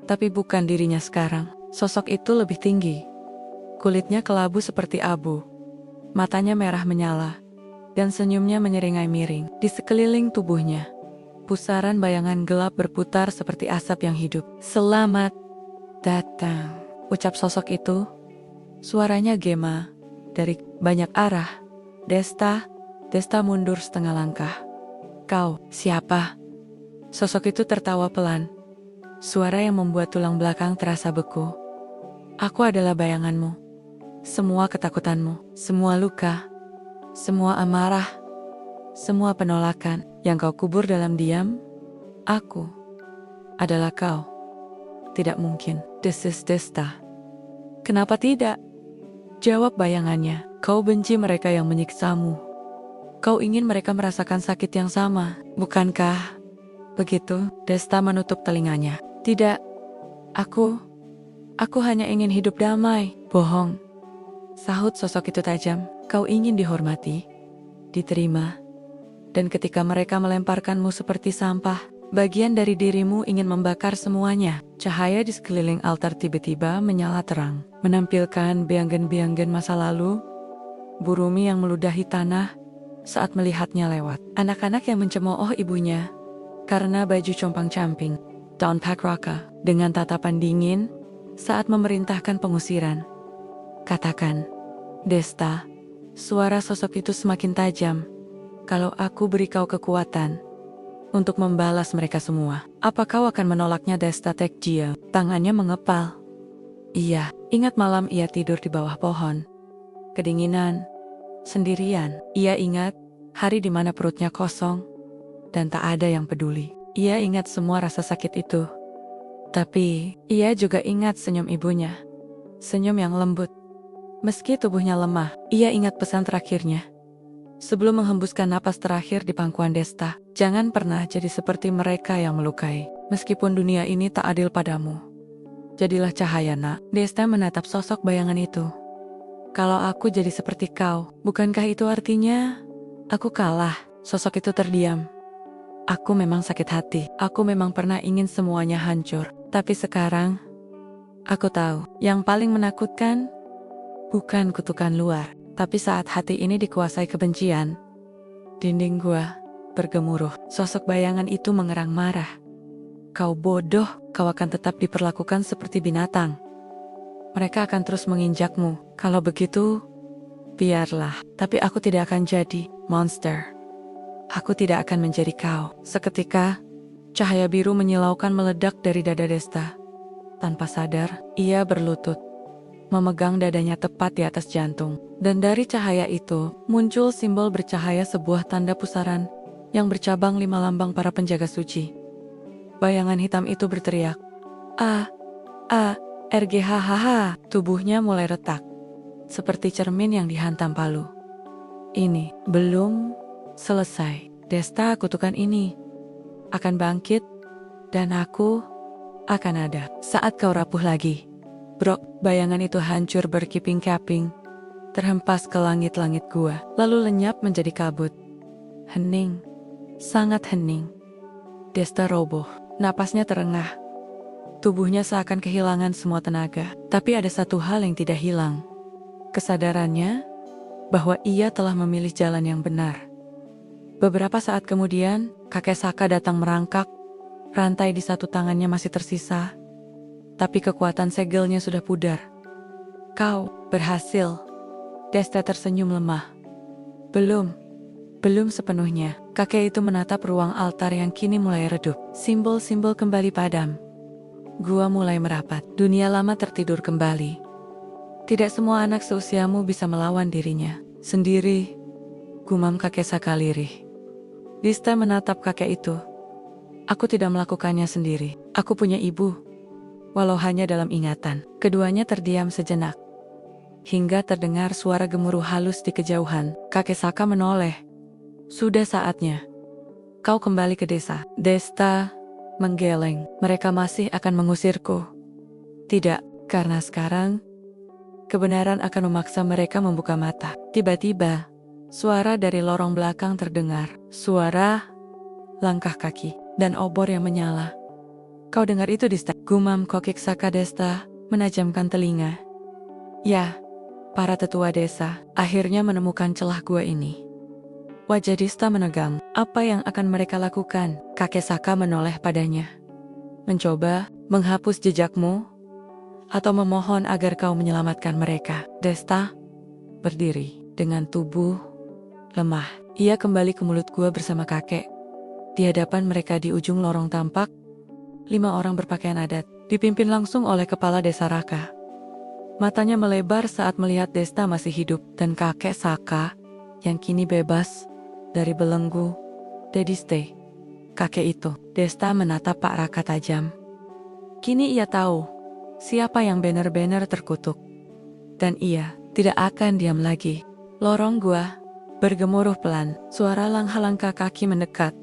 Tapi bukan dirinya sekarang. Sosok itu lebih tinggi. Kulitnya kelabu seperti abu. Matanya merah menyala. Dan senyumnya menyeringai miring. Di sekeliling tubuhnya, pusaran bayangan gelap berputar seperti asap yang hidup. "Selamat datang," ucap sosok itu. Suaranya gema dari banyak arah. Desta mundur setengah langkah. "Kau siapa?" Sosok itu tertawa pelan. Suara yang membuat tulang belakang terasa beku. "Aku adalah bayanganmu. Semua ketakutanmu, semua luka, semua amarah, semua penolakan yang kau kubur dalam diam, aku adalah kau." "Tidak mungkin, this is Desta." "Kenapa tidak?" Jawab bayangannya. "Kau benci mereka yang menyiksamu. Kau ingin mereka merasakan sakit yang sama, bukankah begitu?" Desta menutup telinganya. "Tidak, aku hanya ingin hidup damai." "Bohong," sahut sosok itu tajam. "Kau ingin dihormati, diterima. Dan ketika mereka melemparkanmu seperti sampah, bagian dari dirimu ingin membakar semuanya." Cahaya di sekeliling altar tiba-tiba menyala terang, menampilkan beanggen-beanggen masa lalu, burumi yang meludahi tanah saat melihatnya lewat. Anak-anak yang mencemooh ibunya karena baju compang-camping. Don Pakraka dengan tatapan dingin saat memerintahkan pengusiran. "Katakan, Desta," suara sosok itu semakin tajam, "kalau aku beri kau kekuatan untuk membalas mereka semua, apa kau akan menolaknya?" Desta Tekjia, tangannya mengepal. Iya, ingat malam ia tidur di bawah pohon. Kedinginan, sendirian. Ia ingat hari di mana perutnya kosong dan tak ada yang peduli. Ia ingat semua rasa sakit itu. Tapi ia juga ingat senyum ibunya. Senyum yang lembut. Meski tubuhnya lemah, ia ingat pesan terakhirnya. Sebelum menghembuskan napas terakhir di pangkuan Desta, "Jangan pernah jadi seperti mereka yang melukai. Meskipun dunia ini tak adil padamu, jadilah cahaya, nak." Desta menatap sosok bayangan itu. "Kalau aku jadi seperti kau, bukankah itu artinya aku kalah?" Sosok itu terdiam. "Aku memang sakit hati. Aku memang pernah ingin semuanya hancur. Tapi sekarang, aku tahu yang paling menakutkan bukan kutukan luar, tapi saat hati ini dikuasai kebencian." Dinding gua bergemuruh. Sosok bayangan itu mengerang marah. "Kau bodoh, kau akan tetap diperlakukan seperti binatang. Mereka akan terus menginjakmu. Kalau begitu, biarlah. Tapi aku tidak akan jadi monster. Aku tidak akan menjadi kau." Seketika, cahaya biru menyilaukan meledak dari dada Desta. Tanpa sadar, ia berlutut, memegang dadanya tepat di atas jantung. Dan dari cahaya itu, muncul simbol bercahaya, sebuah tanda pusaran yang bercabang 5 lambang para penjaga suci. Bayangan hitam itu berteriak, RGHHH. Tubuhnya mulai retak, seperti cermin yang dihantam palu. "Ini belum selesai. Desta, kutukan ini akan bangkit, dan aku akan ada saat kau rapuh lagi." Brok, bayangan itu hancur berkeping-keping, terhempas ke langit-langit gua, lalu lenyap menjadi kabut. Hening, sangat hening. Desta roboh, napasnya terengah. Tubuhnya seakan kehilangan semua tenaga. Tapi ada satu hal yang tidak hilang. Kesadarannya bahwa ia telah memilih jalan yang benar. Beberapa saat kemudian, kakek Saka datang merangkak. Rantai di satu tangannya masih tersisa, tapi kekuatan segelnya sudah pudar. "Kau berhasil." Desta tersenyum lemah. Belum sepenuhnya." Kakek itu menatap ruang altar yang kini mulai redup. Simbol-simbol kembali padam. Gua mulai merapat. Dunia lama tertidur kembali. Tidak semua anak seusiamu bisa melawan dirinya sendiri, gumam kakek Saka lirih. Desta menatap kakek itu. "Aku tidak melakukannya sendiri. Aku punya ibu." Walau hanya dalam ingatan. Keduanya terdiam sejenak, hingga terdengar suara gemuruh halus di kejauhan. Kakek Saka menoleh. "Sudah saatnya kau kembali ke desa." Desta menggeleng. "Mereka masih akan mengusirku." "Tidak, karena sekarang kebenaran akan memaksa mereka membuka mata. Tiba-tiba, suara dari lorong belakang terdengar. Suara langkah kaki dan obor yang menyala. Kau dengar itu, Desta? Gumam Kokik Saka. Desta menajamkan telinga. Ya, para tetua desa akhirnya menemukan celah gua ini. Wajah Desta menegang. Apa yang akan mereka lakukan? Kakek Saka menoleh padanya. Mencoba menghapus jejakmu, atau memohon agar kau menyelamatkan mereka. Desta berdiri dengan tubuh lemah. Ia kembali ke mulut gua bersama kakek. Di hadapan mereka di ujung lorong tampak 5 orang berpakaian adat, dipimpin langsung oleh kepala desa Raka. Matanya melebar saat melihat Desta masih hidup dan kakek Saka yang kini bebas dari belenggu. Dediste, kakek itu. Desta menatap Pak Raka tajam. Kini ia tahu siapa yang benar-benar terkutuk. Dan ia tidak akan diam lagi. Lorong gua bergemuruh pelan. Suara langkah-langkah kaki mendekat,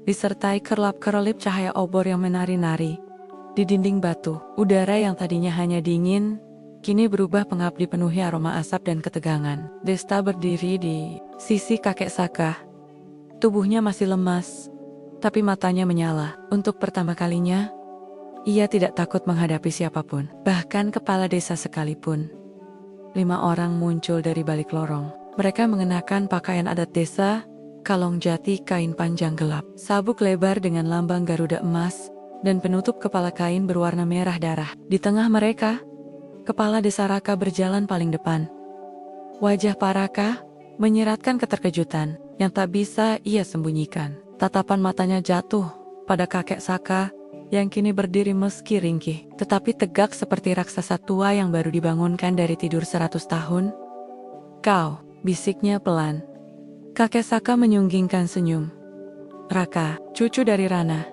disertai kerlap-kerlip cahaya obor yang menari-nari di dinding batu. Udara yang tadinya hanya dingin, kini berubah pengap dipenuhi aroma asap dan ketegangan. Desta berdiri di sisi kakek Saka. Tubuhnya masih lemas, tapi matanya menyala. Untuk pertama kalinya, ia tidak takut menghadapi siapapun, bahkan kepala desa sekalipun. 5 orang muncul dari balik lorong. Mereka mengenakan pakaian adat desa, kalong jati kain panjang gelap, sabuk lebar dengan lambang Garuda emas, dan penutup kepala kain berwarna merah darah. Di tengah mereka, kepala desa Raka berjalan paling depan. Wajah Pak Raka menyiratkan keterkejutan yang tak bisa ia sembunyikan. Tatapan matanya jatuh pada kakek Saka yang kini berdiri meski ringkih, tetapi tegak seperti raksasa tua yang baru dibangunkan dari tidur 100 tahun. Kau, bisiknya pelan. Kakek Saka menyunggingkan senyum. Raka, cucu dari Rana.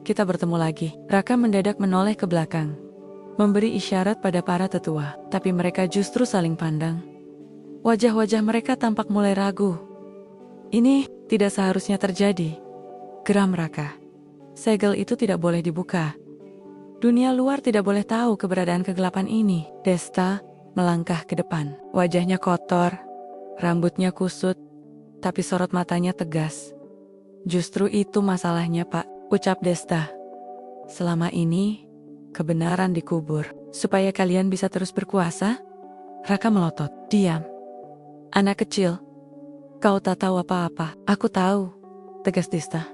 Kita bertemu lagi. Raka mendadak menoleh ke belakang, memberi isyarat pada para tetua, tapi mereka justru saling pandang. Wajah-wajah mereka tampak mulai ragu. Ini tidak seharusnya terjadi. Geram Raka. Segel itu tidak boleh dibuka. Dunia luar tidak boleh tahu keberadaan kegelapan ini. Desta melangkah ke depan. Wajahnya kotor, rambutnya kusut, tapi sorot matanya tegas. Justru itu masalahnya, Pak, ucap Desta. Selama ini, kebenaran dikubur. Supaya kalian bisa terus berkuasa? Raka melotot. Diam. Anak kecil. Kau tak tahu apa-apa. Aku tahu, tegas Desta.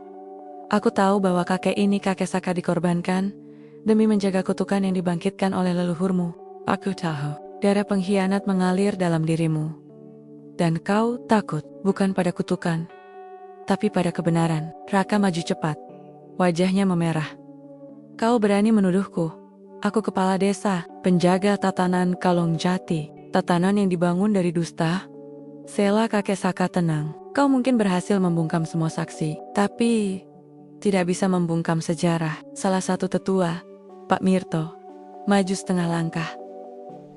Aku tahu bahwa kakek ini kakek Saka dikorbankan demi menjaga kutukan yang dibangkitkan oleh leluhurmu. Aku tahu darah pengkhianat mengalir dalam dirimu. Dan kau takut bukan pada kutukan, tapi pada kebenaran. Raka maju cepat. Wajahnya memerah. Kau berani menuduhku? Aku kepala desa, penjaga tatanan Kalong Jati, tatanan yang dibangun dari dusta. Sela kakek Saka tenang. Kau mungkin berhasil membungkam semua saksi, tapi tidak bisa membungkam sejarah. Salah satu tetua, Pak Mirto, maju setengah langkah.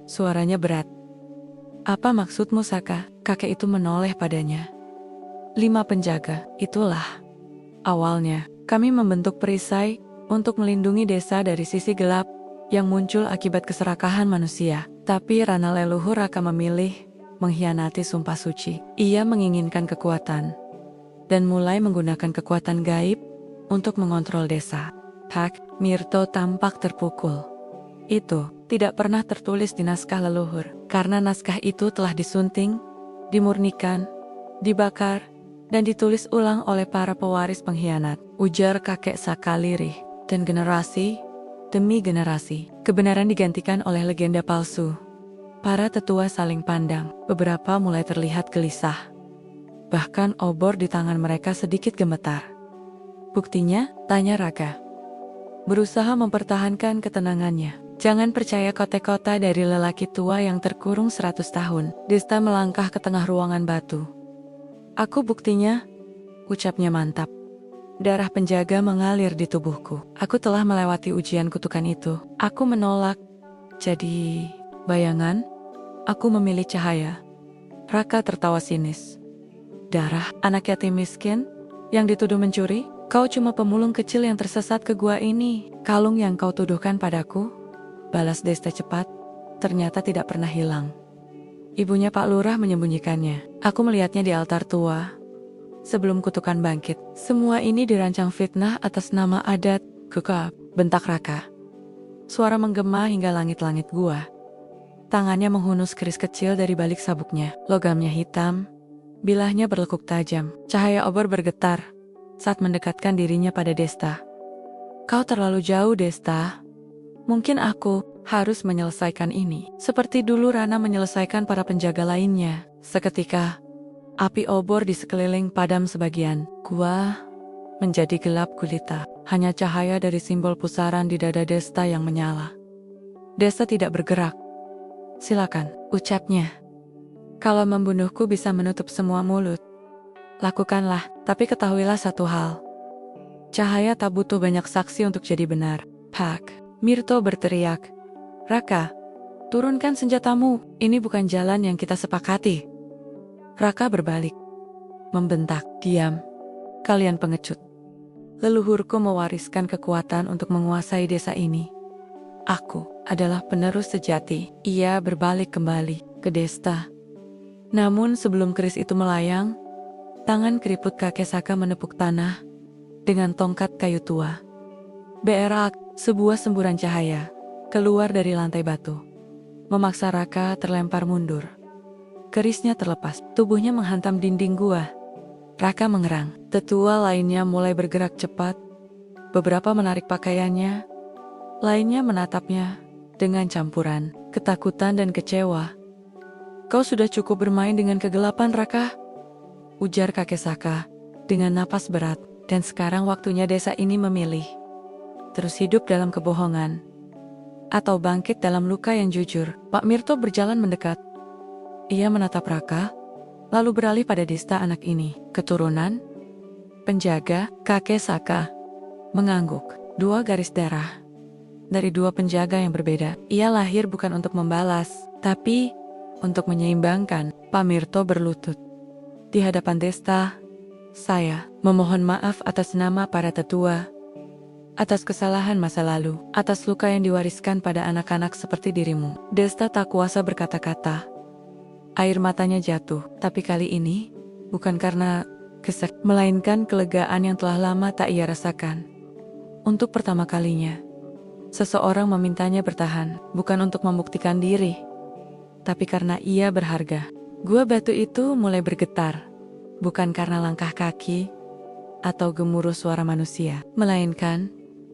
Suaranya berat. Apa maksudmu, Saka? Kakek itu menoleh padanya. 5 penjaga, itulah awalnya. Kami membentuk perisai untuk melindungi desa dari sisi gelap yang muncul akibat keserakahan manusia. Tapi Rana leluhur Raka memilih mengkhianati sumpah suci. Ia menginginkan kekuatan dan mulai menggunakan kekuatan gaib untuk mengontrol desa. Pak Mirto tampak terpukul. Itu tidak pernah tertulis di naskah leluhur, karena naskah itu telah disunting, dimurnikan, dibakar, dan ditulis ulang oleh para pewaris pengkhianat, ujar kakek Saka lirih. Dan generasi demi generasi, kebenaran digantikan oleh legenda palsu. Para tetua saling pandang, beberapa mulai terlihat gelisah. Bahkan obor di tangan mereka sedikit gemetar. Buktinya? Tanya Raka, berusaha mempertahankan ketenangannya. Jangan percaya kote-kota dari lelaki tua yang terkurung 100 tahun. Desta melangkah ke tengah ruangan batu. Aku buktinya, ucapnya mantap. Darah penjaga mengalir di tubuhku. Aku telah melewati ujian kutukan itu. Aku menolak jadi bayangan. Aku memilih cahaya. Raka tertawa sinis. Darah anak yatim miskin yang dituduh mencuri? Kau cuma pemulung kecil yang tersesat ke gua ini. Kalung yang kau tuduhkan padaku, balas Desta cepat, ternyata tidak pernah hilang. Ibunya Pak Lurah menyembunyikannya. Aku melihatnya di altar tua. Sebelum kutukan bangkit, semua ini dirancang fitnah atas nama adat. Kekap, bentak Raka. Suara menggema hingga langit-langit gua. Tangannya menghunus keris kecil dari balik sabuknya. Logamnya hitam, bilahnya berlekuk tajam. Cahaya obor bergetar saat mendekatkan dirinya pada Desta. Kau terlalu jauh, Desta. Mungkin aku harus menyelesaikan ini. Seperti dulu Rana menyelesaikan para penjaga lainnya. Seketika, api obor di sekeliling padam sebagian. Gua menjadi gelap gulita. Hanya cahaya dari simbol pusaran di dada Desta yang menyala. Desta tidak bergerak. Silakan, ucapnya. Kalau membunuhku bisa menutup semua mulut, lakukanlah, tapi ketahuilah satu hal. Cahaya tak butuh banyak saksi untuk jadi benar. Pak, Mirto berteriak. Raka, turunkan senjatamu, ini bukan jalan yang kita sepakati. Raka berbalik, membentak, diam. Kalian pengecut. Leluhurku mewariskan kekuatan untuk menguasai desa ini. Aku adalah penerus sejati. Ia berbalik kembali ke Desta. Namun sebelum keris itu melayang, tangan keriput kakek Saka menepuk tanah dengan tongkat kayu tua. Berak, sebuah semburan cahaya keluar dari lantai batu, memaksa Raka terlempar mundur. Kerisnya terlepas, tubuhnya menghantam dinding gua. Raka mengerang. Tetua lainnya mulai bergerak cepat. Beberapa menarik pakaiannya, lainnya menatapnya dengan campuran ketakutan dan kecewa. Kau sudah cukup bermain dengan kegelapan, Raka, ujar kakek Saka dengan napas berat. Dan sekarang waktunya desa ini memilih. Terus hidup dalam kebohongan, atau bangkit dalam luka yang jujur. Pak Mirto berjalan mendekat. Ia menatap Raka, lalu beralih pada Desta anak ini. Keturunan, penjaga, kakek Saka mengangguk. 2 garis darah dari 2 penjaga yang berbeda. Ia lahir bukan untuk membalas, tapi untuk menyeimbangkan. Pak Mirto berlutut di hadapan Desta. Saya memohon maaf atas nama para tetua, atas kesalahan masa lalu, atas luka yang diwariskan pada anak-anak seperti dirimu. Desta tak kuasa berkata-kata. Air matanya jatuh, tapi kali ini bukan karena kesek, melainkan kelegaan yang telah lama tak ia rasakan. Untuk pertama kalinya, seseorang memintanya bertahan, bukan untuk membuktikan diri, tapi karena ia berharga. Gua batu itu mulai bergetar. Bukan karena langkah kaki atau gemuruh suara manusia, melainkan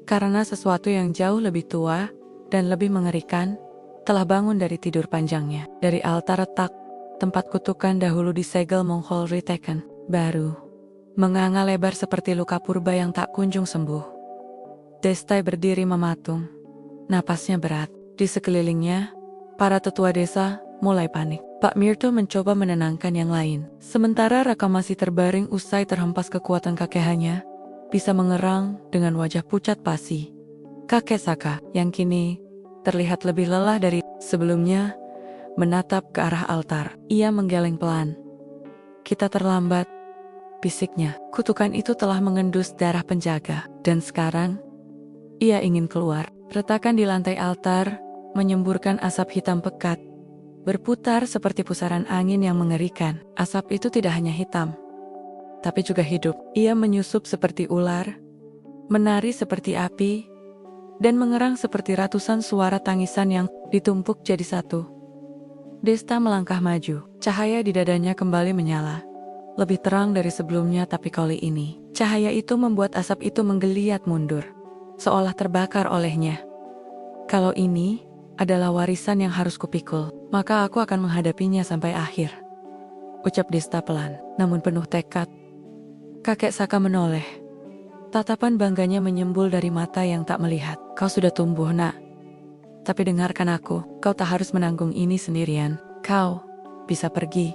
karena sesuatu yang jauh lebih tua dan lebih mengerikan telah bangun dari tidur panjangnya. Dari altar retak, tempat kutukan dahulu disegel Monghol Riteken, baru menganga lebar seperti luka purba yang tak kunjung sembuh. Destai berdiri mematung, napasnya berat. Di sekelilingnya, para tetua desa mulai panik. Pak Mirto mencoba menenangkan yang lain. Sementara Raka masih terbaring usai terhempas kekuatan kakehannya, bisa mengerang dengan wajah pucat pasi. Kakek Saka, yang kini terlihat lebih lelah dari sebelumnya, menatap ke arah altar. Ia menggeleng pelan. Kita terlambat, bisiknya. Kutukan itu telah mengendus darah penjaga, dan sekarang ia ingin keluar. Retakan di lantai altar menyemburkan asap hitam pekat, berputar seperti pusaran angin yang mengerikan. Asap itu tidak hanya hitam, tapi juga hidup. Ia menyusup seperti ular, menari seperti api, dan mengerang seperti ratusan suara tangisan yang ditumpuk jadi satu. Desta melangkah maju. Cahaya di dadanya kembali menyala. Lebih terang dari sebelumnya, tapi kali ini, cahaya itu membuat asap itu menggeliat mundur, seolah terbakar olehnya. Kalau ini adalah warisan yang harus kupikul, maka aku akan menghadapinya sampai akhir, ucap Desta pelan, namun penuh tekad. Kakek Saka menoleh. Tatapan bangganya menyembul dari mata yang tak melihat. Kau sudah tumbuh, nak. Tapi dengarkan aku, kau tak harus menanggung ini sendirian. Kau bisa pergi.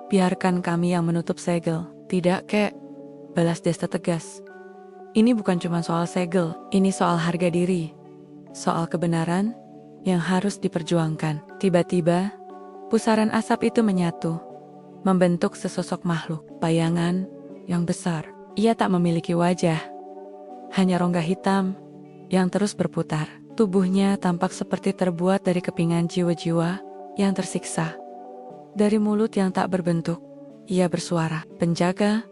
Biarkan kami yang menutup segel. Tidak, kek, balas Desta tegas. Ini bukan cuma soal segel, ini soal harga diri. Soal kebenaran yang harus diperjuangkan. Tiba-tiba, pusaran asap itu menyatu, membentuk sesosok makhluk, bayangan yang besar. Ia tak memiliki wajah, hanya rongga hitam yang terus berputar. Tubuhnya tampak seperti terbuat dari kepingan jiwa-jiwa yang tersiksa. Dari mulut yang tak berbentuk, ia bersuara, "Penjaga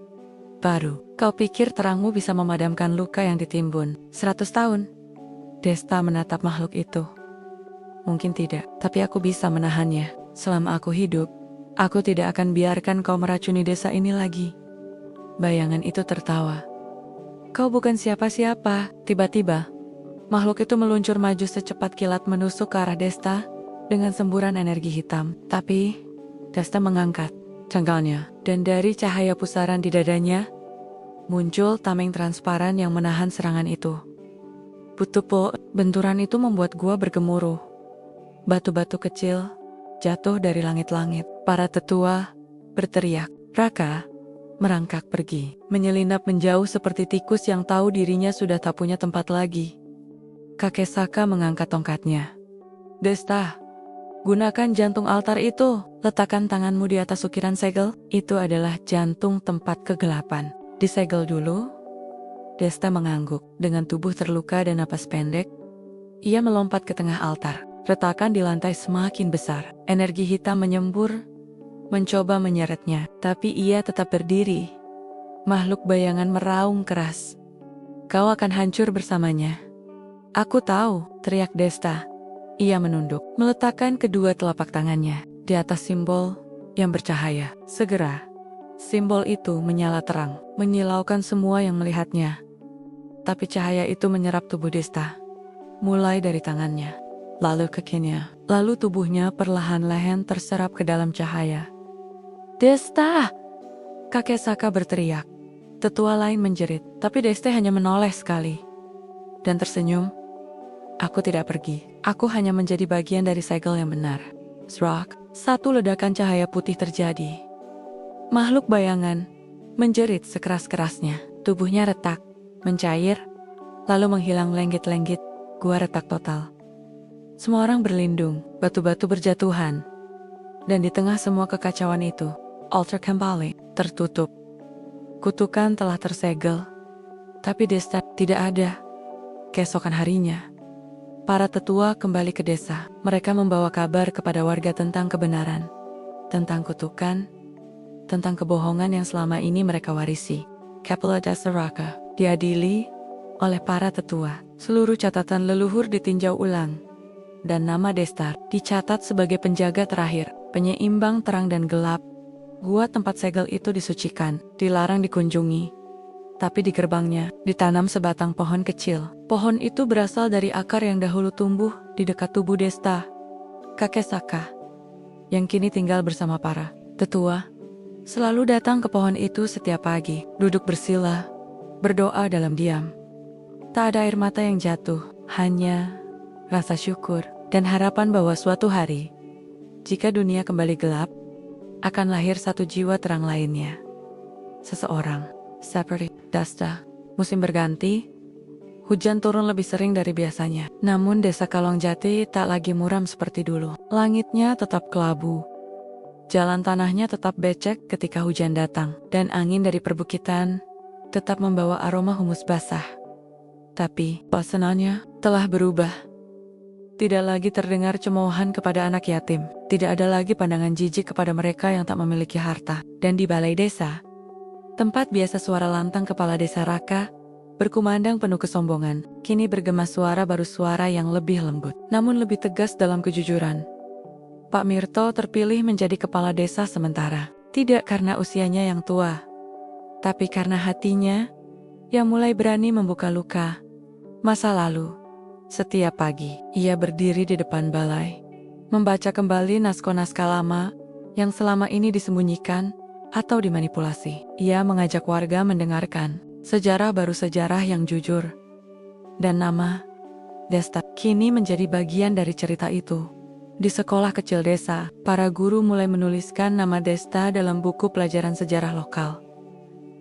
baru, kau pikir terangmu bisa memadamkan luka yang ditimbun 100 tahun?" Desta menatap makhluk itu. "Mungkin tidak, tapi aku bisa menahannya. Selama aku hidup, aku tidak akan biarkan kau meracuni desa ini lagi." Bayangan itu tertawa. "Kau bukan siapa-siapa." Tiba-tiba, makhluk itu meluncur maju secepat kilat menusuk ke arah Desta dengan semburan energi hitam. Tapi Desta mengangkat cenggalnya, dan dari cahaya pusaran di dadanya muncul tameng transparan yang menahan serangan itu. Butupo, benturan itu membuat gua bergemuruh. Batu-batu kecil jatuh dari langit-langit. Para tetua berteriak. Raka merangkak pergi, menyelinap menjauh seperti tikus yang tahu dirinya sudah tak punya tempat lagi. Kakek Saka mengangkat tongkatnya. "Desta, gunakan jantung altar itu. Letakkan tanganmu di atas ukiran segel. Itu adalah jantung tempat kegelapan. Disegel dulu." Desta mengangguk. Dengan tubuh terluka dan napas pendek, ia melompat ke tengah altar. Retakan di lantai semakin besar. Energi hitam menyembur, mencoba menyeretnya. Tapi ia tetap berdiri. Makhluk bayangan meraung keras. "Kau akan hancur bersamanya." "Aku tahu," teriak Desta. Ia menunduk, meletakkan kedua telapak tangannya di atas simbol yang bercahaya. Segera, simbol itu menyala terang, menyilaukan semua yang melihatnya. Tapi cahaya itu menyerap tubuh Desta, mulai dari tangannya, lalu kakinya, lalu tubuhnya perlahan-lahan terserap ke dalam cahaya. "Desta!" Kakek Saka berteriak. Tetua lain menjerit, tapi Desta hanya menoleh sekali dan tersenyum. "Aku tidak pergi. Aku hanya menjadi bagian dari segel yang benar." Srak, satu ledakan cahaya putih terjadi. Makhluk bayangan menjerit sekeras-kerasnya. Tubuhnya retak, mencair, lalu menghilang lenggit-lenggit. Gua retak total. Semua orang berlindung, batu-batu berjatuhan. Dan di tengah semua kekacauan itu, altar kembali tertutup. Kutukan telah tersegel, tapi Desta tidak ada. Keesokan harinya, para tetua kembali ke desa. Mereka membawa kabar kepada warga tentang kebenaran, tentang kutukan, tentang kebohongan yang selama ini mereka warisi. Kapela Desa Raka diadili oleh para tetua. Seluruh catatan leluhur ditinjau ulang, dan nama Desta dicatat sebagai penjaga terakhir, penyeimbang terang dan gelap. Gua tempat segel itu disucikan, dilarang dikunjungi. Tapi di gerbangnya ditanam sebatang pohon kecil. Pohon itu berasal dari akar yang dahulu tumbuh di dekat tubuh Desta. Kakek Saka, yang kini tinggal bersama para tetua, selalu datang ke pohon itu setiap pagi, duduk bersila, berdoa dalam diam. Tak ada air mata yang jatuh, hanya rasa syukur dan harapan bahwa suatu hari, jika dunia kembali gelap, akan lahir satu jiwa terang lainnya. Seseorang, seperti Desta. Musim berganti, hujan turun lebih sering dari biasanya. Namun desa Kalongjati tak lagi muram seperti dulu. Langitnya tetap kelabu. Jalan tanahnya tetap becek ketika hujan datang. Dan angin dari perbukitan tetap membawa aroma humus basah. Tapi, suasananya telah berubah. Tidak lagi terdengar cemoohan kepada anak yatim. Tidak ada lagi pandangan jijik kepada mereka yang tak memiliki harta. Dan di balai desa, tempat biasa suara lantang kepala desa Raka berkumandang penuh kesombongan, kini bergema suara baru, suara yang lebih lembut, namun lebih tegas dalam kejujuran. Pak Mirto terpilih menjadi kepala desa sementara, tidak karena usianya yang tua, tapi karena hatinya yang mulai berani membuka luka masa lalu. Setiap pagi, ia berdiri di depan balai, membaca kembali naskah-naskah lama yang selama ini disembunyikan atau dimanipulasi. Ia mengajak warga mendengarkan sejarah baru, sejarah yang jujur. Dan nama Desta kini menjadi bagian dari cerita itu. Di sekolah kecil desa, para guru mulai menuliskan nama Desta dalam buku pelajaran sejarah lokal.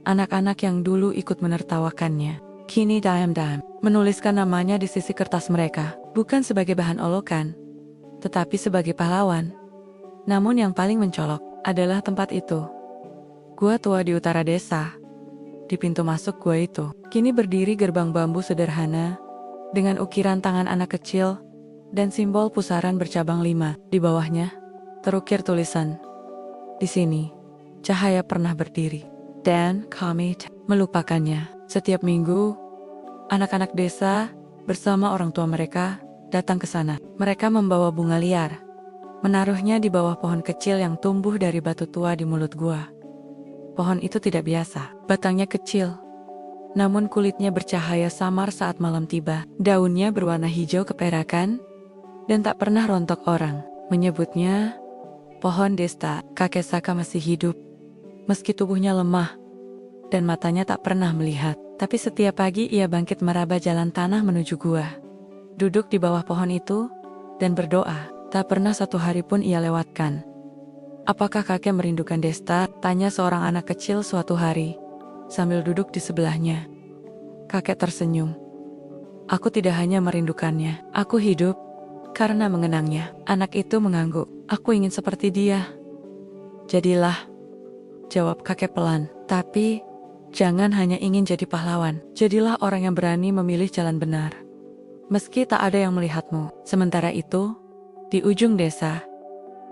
Anak-anak yang dulu ikut menertawakannya, kini diam-diam menuliskan namanya di sisi kertas mereka, bukan sebagai bahan olokan, tetapi sebagai pahlawan. Namun yang paling mencolok adalah tempat itu. Gua tua di utara desa. Di pintu masuk gua itu, kini berdiri gerbang bambu sederhana dengan ukiran tangan anak kecil dan simbol pusaran bercabang 5. Di bawahnya terukir tulisan, "Di sini cahaya pernah berdiri." Dan kami melupakannya. Setiap minggu, anak-anak desa bersama orang tua mereka datang ke sana. Mereka membawa bunga liar, menaruhnya di bawah pohon kecil yang tumbuh dari batu tua di mulut gua. Pohon itu tidak biasa, batangnya kecil, namun kulitnya bercahaya samar saat malam tiba. Daunnya berwarna hijau keperakan dan tak pernah rontok. Orang menyebutnya pohon Desta. Kakek Saka masih hidup, meski tubuhnya lemah dan matanya tak pernah melihat. Tapi setiap pagi ia bangkit meraba jalan tanah menuju gua. Duduk di bawah pohon itu dan berdoa. Tak pernah satu hari pun ia lewatkan. "Apakah kakek merindukan Desta?" tanya seorang anak kecil suatu hari, sambil duduk di sebelahnya. Kakek tersenyum. "Aku tidak hanya merindukannya, aku hidup karena mengenangnya." Anak itu mengangguk. "Aku ingin seperti dia." "Jadilah," jawab kakek pelan. "Tapi jangan hanya ingin jadi pahlawan. Jadilah orang yang berani memilih jalan benar, meski tak ada yang melihatmu." Sementara itu, di ujung desa,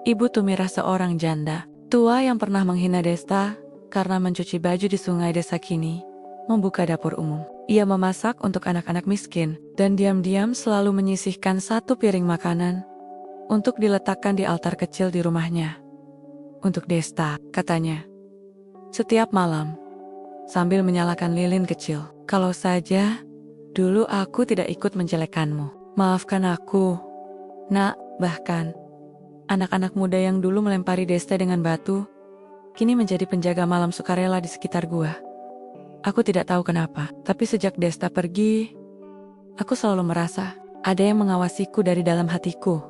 Ibu Tumirah, seorang janda tua yang pernah menghina Desta karena mencuci baju di sungai desa, kini membuka dapur umum. Ia memasak untuk anak-anak miskin dan diam-diam selalu menyisihkan satu piring makanan untuk diletakkan di altar kecil di rumahnya. "Untuk Desta," katanya, setiap malam, sambil menyalakan lilin kecil. "Kalau saja dulu aku tidak ikut menjelekkanmu. Maafkan aku, Nak." Bahkan, anak-anak muda yang dulu melempari Desta dengan batu, kini menjadi penjaga malam sukarela di sekitar gua. Aku tidak tahu kenapa, tapi sejak Desta pergi, aku selalu merasa ada yang mengawasiku dari dalam hatiku,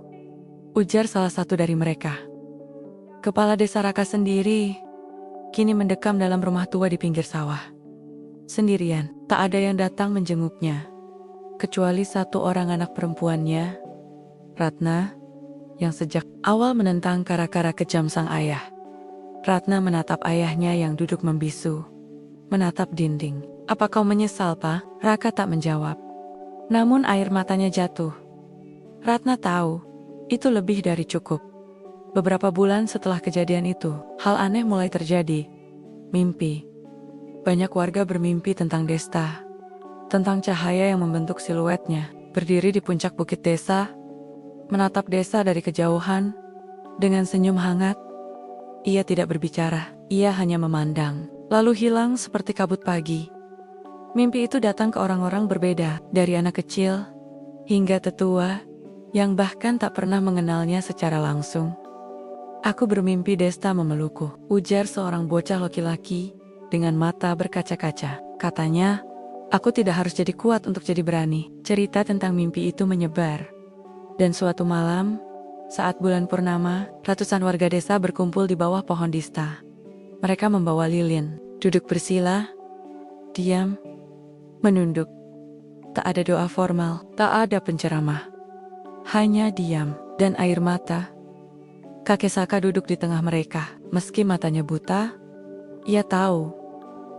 ujar salah satu dari mereka. Kepala desa Raka sendiri kini mendekam dalam rumah tua di pinggir sawah. Sendirian, tak ada yang datang menjenguknya, kecuali satu orang anak perempuannya, Ratna, yang sejak awal menentang kara-kara kejam sang ayah. Ratna menatap ayahnya yang duduk membisu, menatap dinding. "Apa kau menyesal, Pak?" Raka tak menjawab, namun air matanya jatuh. Ratna tahu, itu lebih dari cukup. Beberapa bulan setelah kejadian itu, hal aneh mulai terjadi. Mimpi. Banyak warga bermimpi tentang Desta, tentang cahaya yang membentuk siluetnya, berdiri di puncak bukit desa, menatap desa dari kejauhan, dengan senyum hangat. Ia tidak berbicara, ia hanya memandang, lalu hilang seperti kabut pagi. Mimpi itu datang ke orang-orang berbeda, dari anak kecil hingga tetua, yang bahkan tak pernah mengenalnya secara langsung. "Aku bermimpi Desta memelukku," ujar seorang bocah laki-laki dengan mata berkaca-kaca. Katanya, "Aku tidak harus jadi kuat untuk jadi berani." Cerita tentang mimpi itu menyebar. Dan suatu malam, saat bulan purnama, ratusan warga desa berkumpul di bawah pohon Desta. Mereka membawa lilin, duduk bersila, diam, menunduk. Tak ada doa formal, tak ada penceramah. Hanya diam dan air mata. Kakek Saka duduk di tengah mereka. Meski matanya buta, ia tahu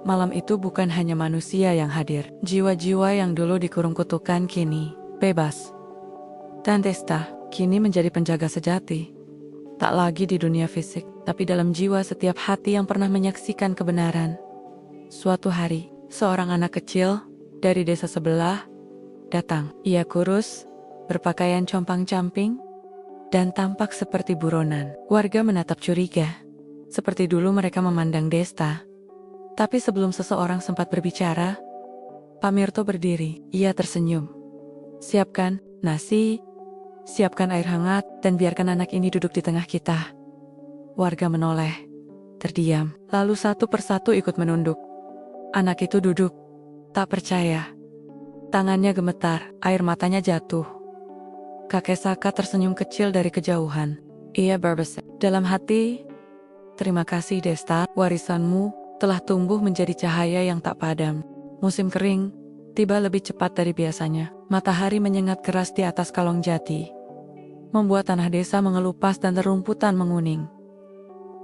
malam itu bukan hanya manusia yang hadir. Jiwa-jiwa yang dulu dikurung kutukan kini bebas. Dan Desta kini menjadi penjaga sejati. Tak lagi di dunia fisik, tapi dalam jiwa setiap hati yang pernah menyaksikan kebenaran. Suatu hari, seorang anak kecil dari desa sebelah datang. Ia kurus, berpakaian compang-camping, dan tampak seperti buronan. Warga menatap curiga. Seperti dulu mereka memandang Desta. Tapi sebelum seseorang sempat berbicara, Pak Mirto berdiri. Ia tersenyum. "Siapkan nasi, siapkan air hangat, dan biarkan anak ini duduk di tengah kita." Warga menoleh, terdiam, lalu satu persatu ikut menunduk. Anak itu duduk, tak percaya. Tangannya gemetar, air matanya jatuh. Kakek Saka tersenyum kecil dari kejauhan. Ia berbisik dalam hati, "Terima kasih Desta, warisanmu telah tumbuh menjadi cahaya yang tak padam." Musim kering tiba lebih cepat dari biasanya. Matahari menyengat keras di atas kalong jati, membuat tanah desa mengelupas dan rerumputan menguning.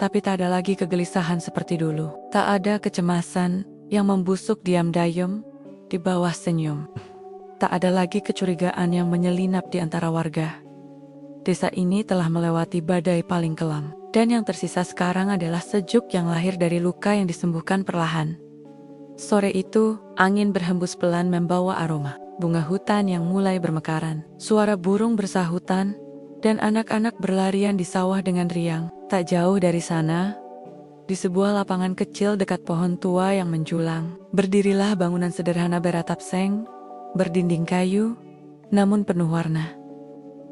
Tapi tak ada lagi kegelisahan seperti dulu. Tak ada kecemasan yang membusuk diam-diam di bawah senyum. Tak ada lagi kecurigaan yang menyelinap di antara warga. Desa ini telah melewati badai paling kelam, dan yang tersisa sekarang adalah sejuk yang lahir dari luka yang disembuhkan perlahan. Sore itu, angin berhembus pelan membawa aroma bunga hutan yang mulai bermekaran, suara burung bersahutan, dan anak-anak berlarian di sawah dengan riang. Tak jauh dari sana, di sebuah lapangan kecil dekat pohon tua yang menjulang, berdirilah bangunan sederhana beratap seng, berdinding kayu, namun penuh warna.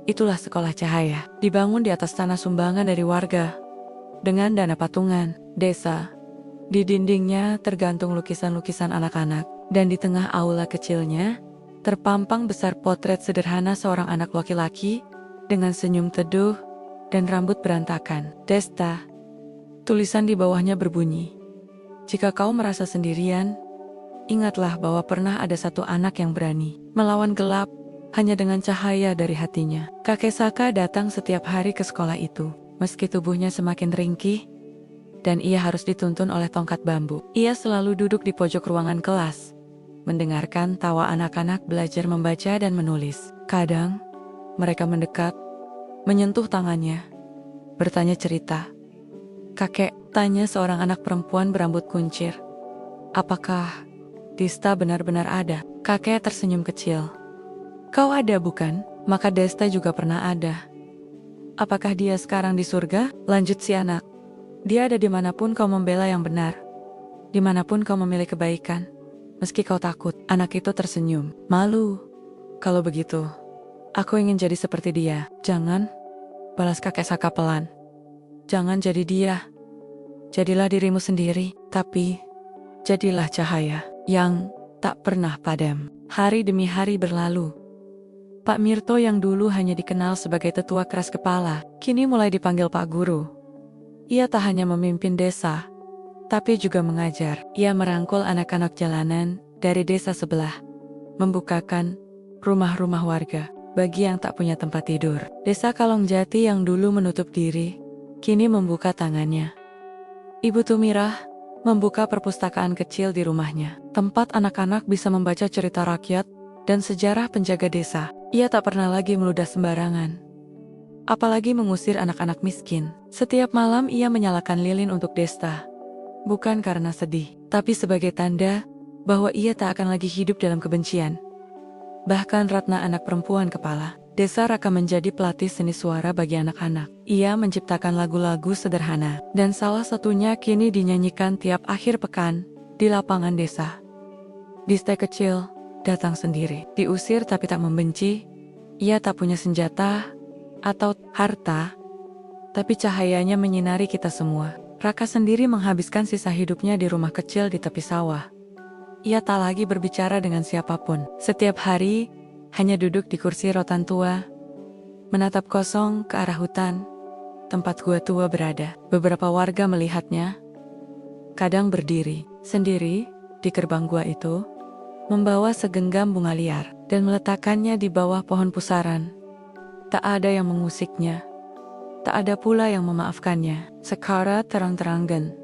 Itulah sekolah cahaya, dibangun di atas tanah sumbangan dari warga. Dengan dana patungan, desa. Di dindingnya tergantung lukisan-lukisan anak-anak, dan di tengah aula kecilnya, terpampang besar potret sederhana seorang anak laki-laki, dengan senyum teduh, dan rambut berantakan. Desta. Tulisan di bawahnya berbunyi, "Jika kau merasa sendirian, ingatlah bahwa pernah ada satu anak yang berani melawan gelap, hanya dengan cahaya dari hatinya." Kakek Saka datang setiap hari ke sekolah itu, meski tubuhnya semakin ringkih, dan ia harus dituntun oleh tongkat bambu. Ia selalu duduk di pojok ruangan kelas, mendengarkan tawa anak-anak belajar membaca dan menulis. Kadang, mereka mendekat, menyentuh tangannya, bertanya cerita. "Kakek," tanya seorang anak perempuan berambut kuncir, "apakah Desta benar-benar ada?" Kakek tersenyum kecil. "Kau ada bukan? Maka Desta juga pernah ada. Apakah dia sekarang di surga?" Lanjut si anak. "Dia ada dimanapun kau membela yang benar, dimanapun kau memilih kebaikan, meski kau takut." Anak itu tersenyum, malu. "Kalau begitu, aku ingin jadi seperti dia." "Jangan," balas kakek Saka pelan. "Jangan jadi dia. Jadilah dirimu sendiri, tapi jadilah cahaya yang tak pernah padam." Hari demi hari berlalu. Pak Mirto yang dulu hanya dikenal sebagai tetua keras kepala, kini mulai dipanggil Pak Guru. Ia tak hanya memimpin desa, tapi juga mengajar. Ia merangkul anak-anak jalanan dari desa sebelah, membukakan rumah-rumah warga bagi yang tak punya tempat tidur. Desa Kalongjati yang dulu menutup diri, kini membuka tangannya. Ibu Tumirah membuka perpustakaan kecil di rumahnya, tempat anak-anak bisa membaca cerita rakyat dan sejarah penjaga desa. Ia tak pernah lagi meludah sembarangan, apalagi mengusir anak-anak miskin. Setiap malam ia menyalakan lilin untuk Desta, bukan karena sedih, tapi sebagai tanda bahwa ia tak akan lagi hidup dalam kebencian. Bahkan Ratna, anak perempuan kepala desa Raka, menjadi pelatih seni suara bagi anak-anak. Ia menciptakan lagu-lagu sederhana, dan salah satunya kini dinyanyikan tiap akhir pekan di lapangan desa. Desta kecil datang sendiri, diusir tapi tak membenci. Ia tak punya senjata atau harta, tapi cahayanya menyinari kita semua. Raka sendiri menghabiskan sisa hidupnya di rumah kecil di tepi sawah. Ia tak lagi berbicara dengan siapapun. Setiap hari, hanya duduk di kursi rotan tua, menatap kosong ke arah hutan, tempat gua tua berada. Beberapa warga melihatnya, kadang berdiri sendiri di gerbang gua itu, membawa segenggam bunga liar, dan meletakkannya di bawah pohon pusaran. Tak ada yang mengusiknya, tak ada pula yang memaafkannya. Sekara terang-terangan,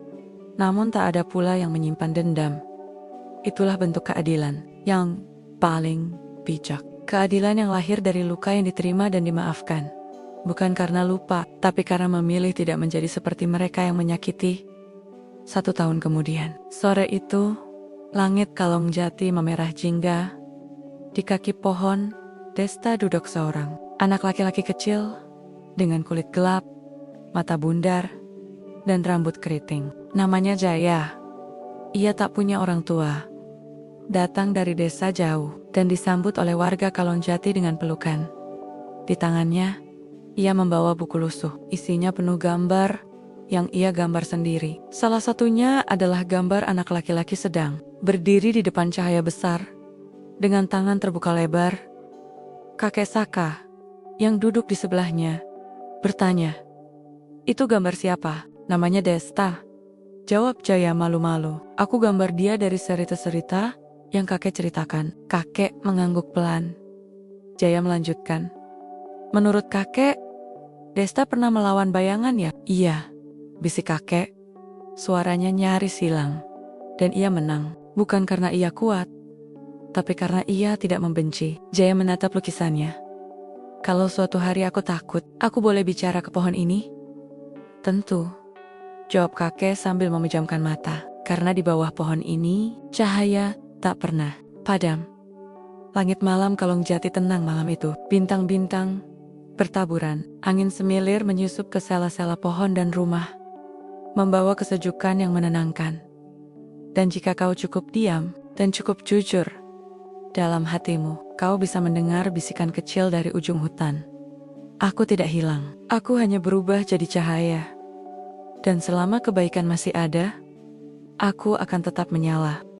namun tak ada pula yang menyimpan dendam. Itulah bentuk keadilan yang paling bijak. Keadilan yang lahir dari luka yang diterima dan dimaafkan. Bukan karena lupa, tapi karena memilih tidak menjadi seperti mereka yang menyakiti. 1 tahun kemudian, sore itu, langit Kalongjati memerah jingga. Di kaki pohon, Desta duduk seorang anak laki-laki kecil dengan kulit gelap, mata bundar, dan rambut keriting. Namanya Jaya. Ia tak punya orang tua. Datang dari desa jauh dan disambut oleh warga Kalongjati dengan pelukan. Di tangannya, ia membawa buku lusuh. Isinya penuh gambar yang ia gambar sendiri. Salah satunya adalah gambar anak laki-laki sedang berdiri di depan cahaya besar dengan tangan terbuka lebar. Kakek Saka yang duduk di sebelahnya bertanya, "Itu gambar siapa?" "Namanya Desta," jawab Jaya malu-malu. "Aku gambar dia dari cerita-cerita yang kakek ceritakan." Kakek mengangguk pelan. Jaya melanjutkan, "Menurut kakek, Desta pernah melawan bayangan ya?" "Iya," bisik kakek. Suaranya nyaris hilang. "Dan ia menang, bukan karena ia kuat, tapi karena ia tidak membenci. Jaya menatap lukisannya. Kalau suatu hari aku takut, aku boleh bicara ke pohon ini? Tentu, jawab kakek sambil memejamkan mata. Karena di bawah pohon ini, cahaya tak pernah padam. Langit malam Kalong Jati tenang malam itu. Bintang-bintang bertaburan, angin semilir menyusup ke sela-sela pohon dan rumah, membawa kesejukan yang menenangkan. Dan jika kau cukup diam dan cukup jujur dalam hatimu, kau bisa mendengar bisikan kecil dari ujung hutan. Aku tidak hilang, aku hanya berubah jadi cahaya. Dan selama kebaikan masih ada, aku akan tetap menyala.